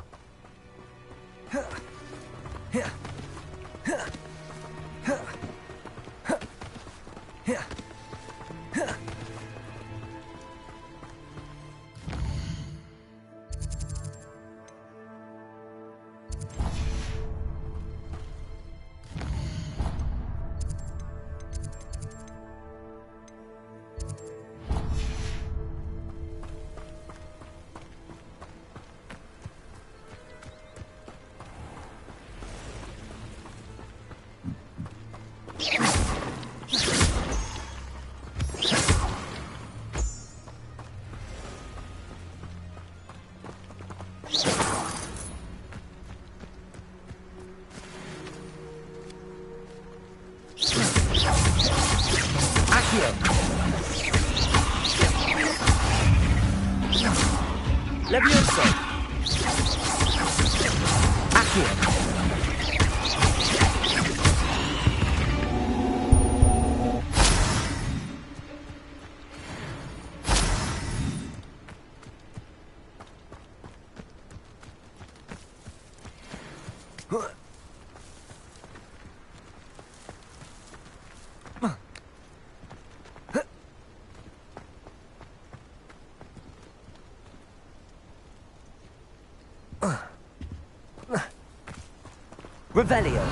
Revelio.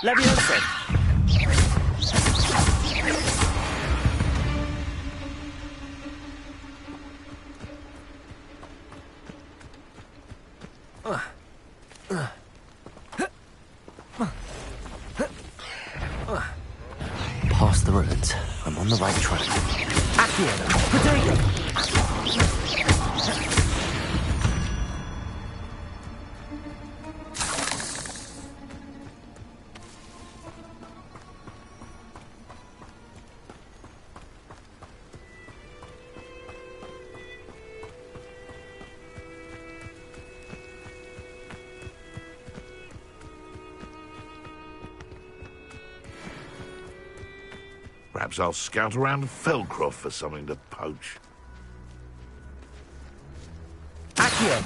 Leviosa. Past the ruins. I'm on the right track. Accio. Potato. Perhaps I'll scout around Felcroft for something to poach. Accio.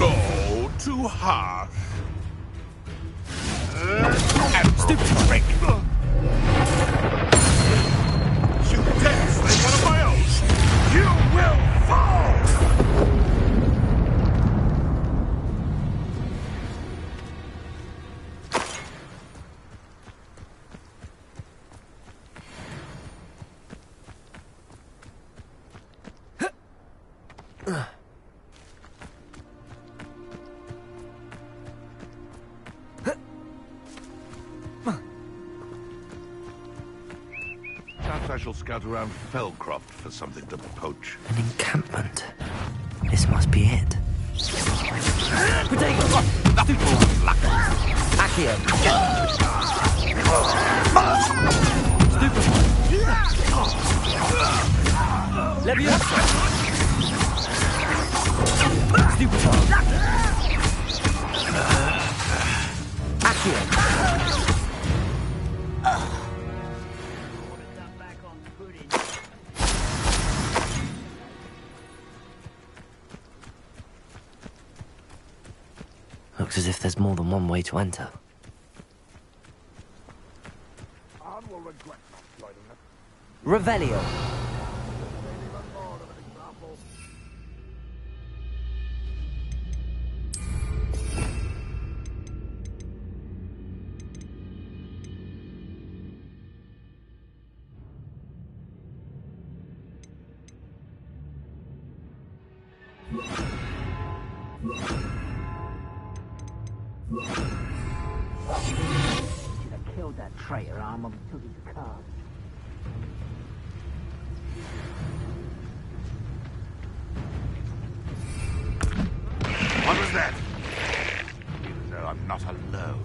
Oh, too harsh. Stupid trick. Shoot death like one of my own. You will fall. Perhaps I shall scout around Felcroft for something to poach. An encampment. This must be it. Potato! Accio! Leviosa! Stupefy! Accio! Looks as if there's more than one way to enter. Revelio. Should have killed that traitor armor until he's carved. What was that? Even though I'm not alone.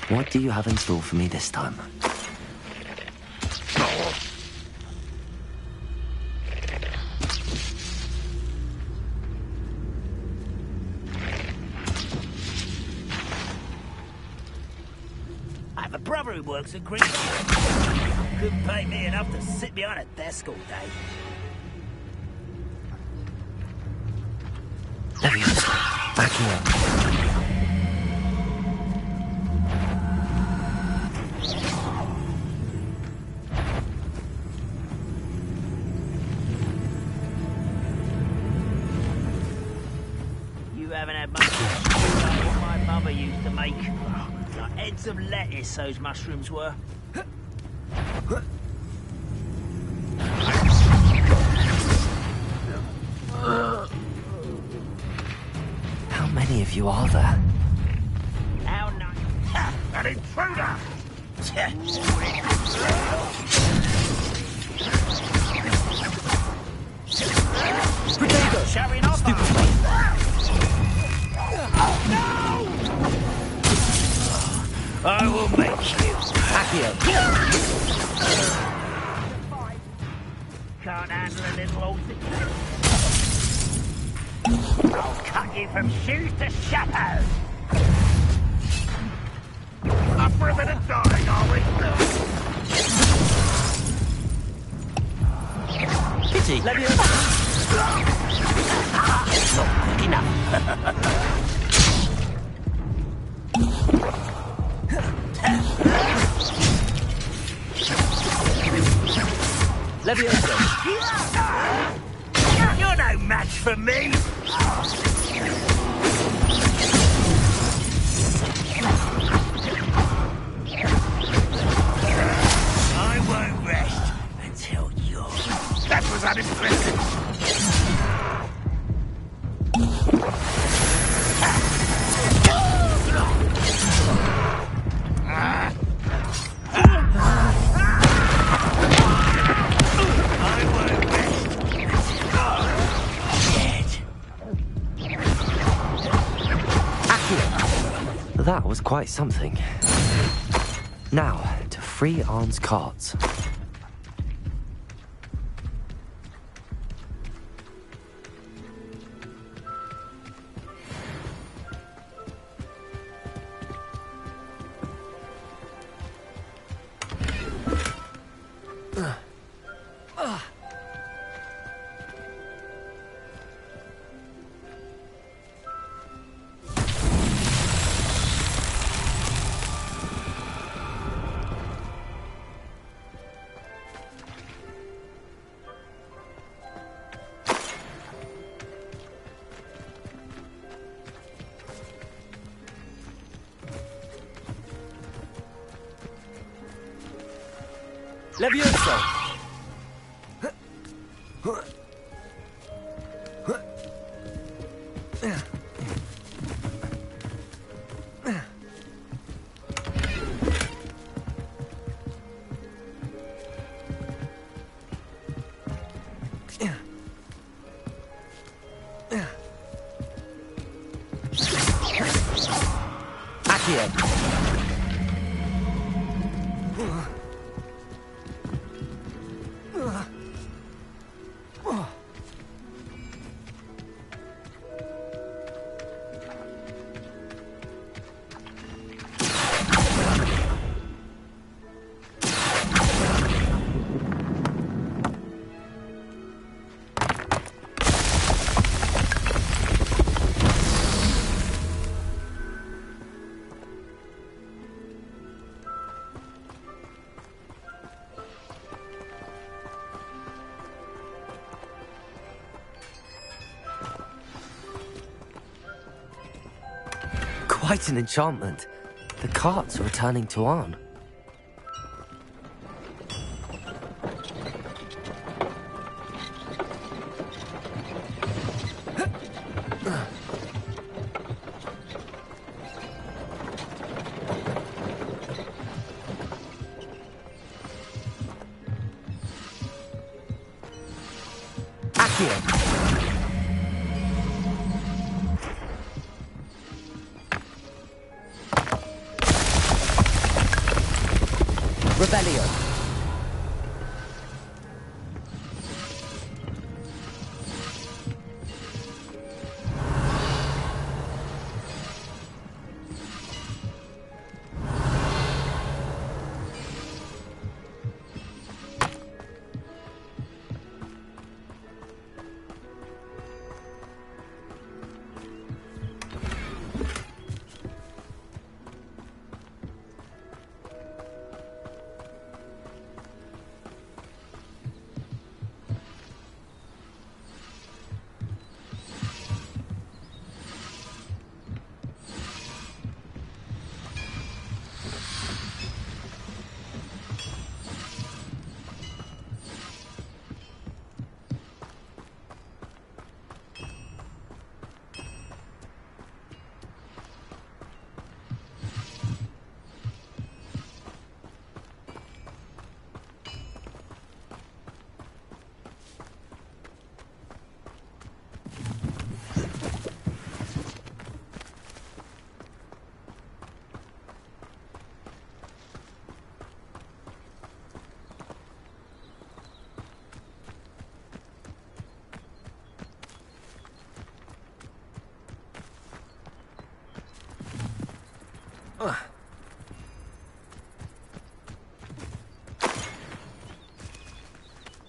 What do you have in store for me this time? room works a creep. Couldn't pay me enough to sit behind a desk all day. Leviosa, backing up. You haven't had much like what my mother used to make. Like heads of lettuce, those mushrooms were. How many of you are there? How nice. An intruder! Potato! Shouting off! I will make you. Accio. Can't handle a little old thing. I'll cut you from shoes to chapeau. Up for a bit of dying, are we? Pity. Not quick enough. Leviosa. You're no match for me. I won't rest until you're... That was unimpressive. That was quite something. Now, to free Arn's carts. Leviosa! Quite an enchantment. The carts are returning to Arn.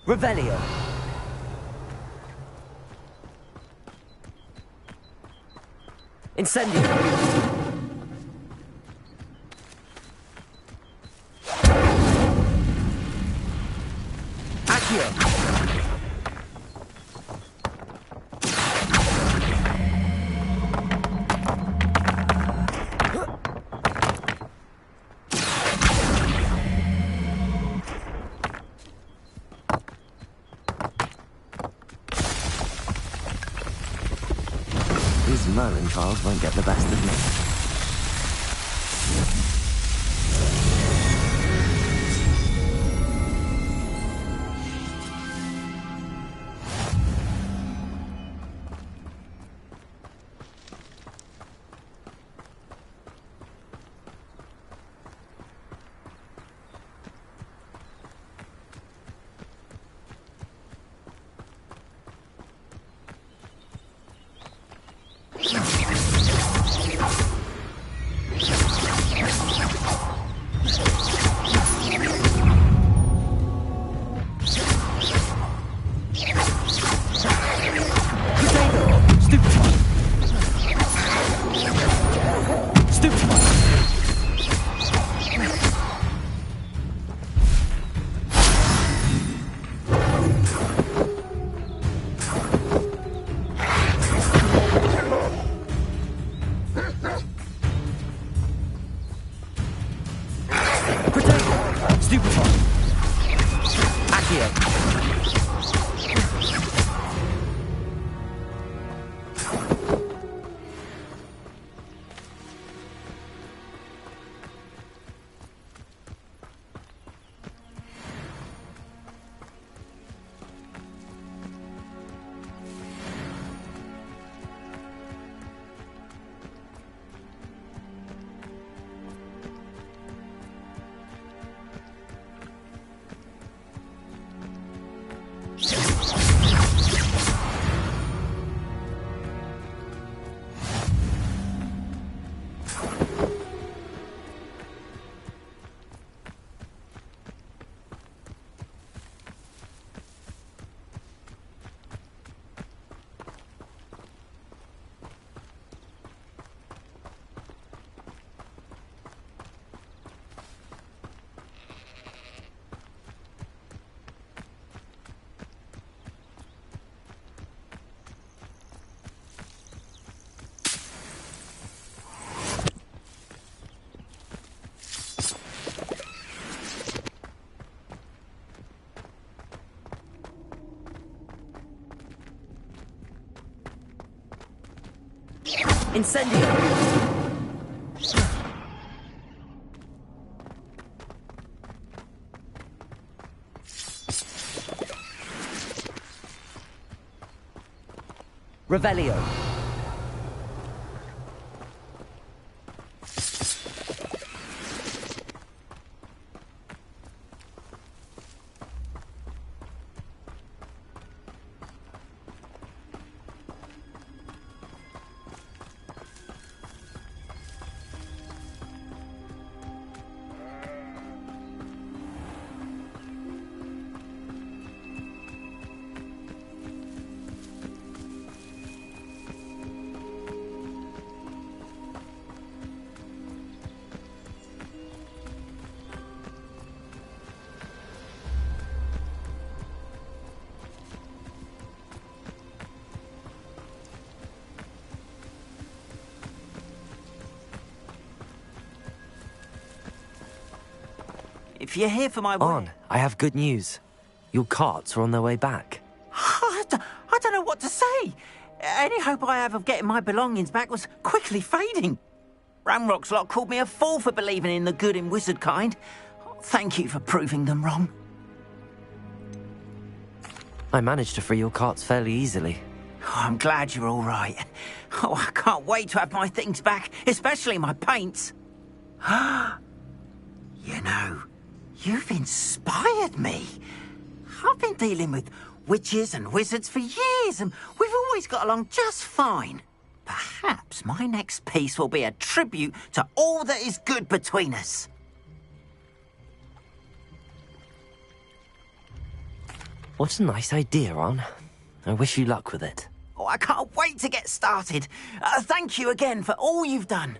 Revelio. Incendio. Accio. These Merlin trials won't get the best of me. Incendio! Revelio. If you're here for my... On, I have good news. Your carts are on their way back. I don't know what to say. Any hope I have of getting my belongings back was quickly fading. Ramrock's lot called me a fool for believing in the good in wizard kind. Thank you for proving them wrong. I managed to free your carts fairly easily. Oh, I'm glad you're all right. Oh, I can't wait to have my things back, especially my paints. You know, you've inspired me. I've been dealing with witches and wizards for years, and we've always got along just fine. Perhaps my next piece will be a tribute to all that is good between us. What a nice idea, Ron. I wish you luck with it. Oh, I can't wait to get started. Thank you again for all you've done.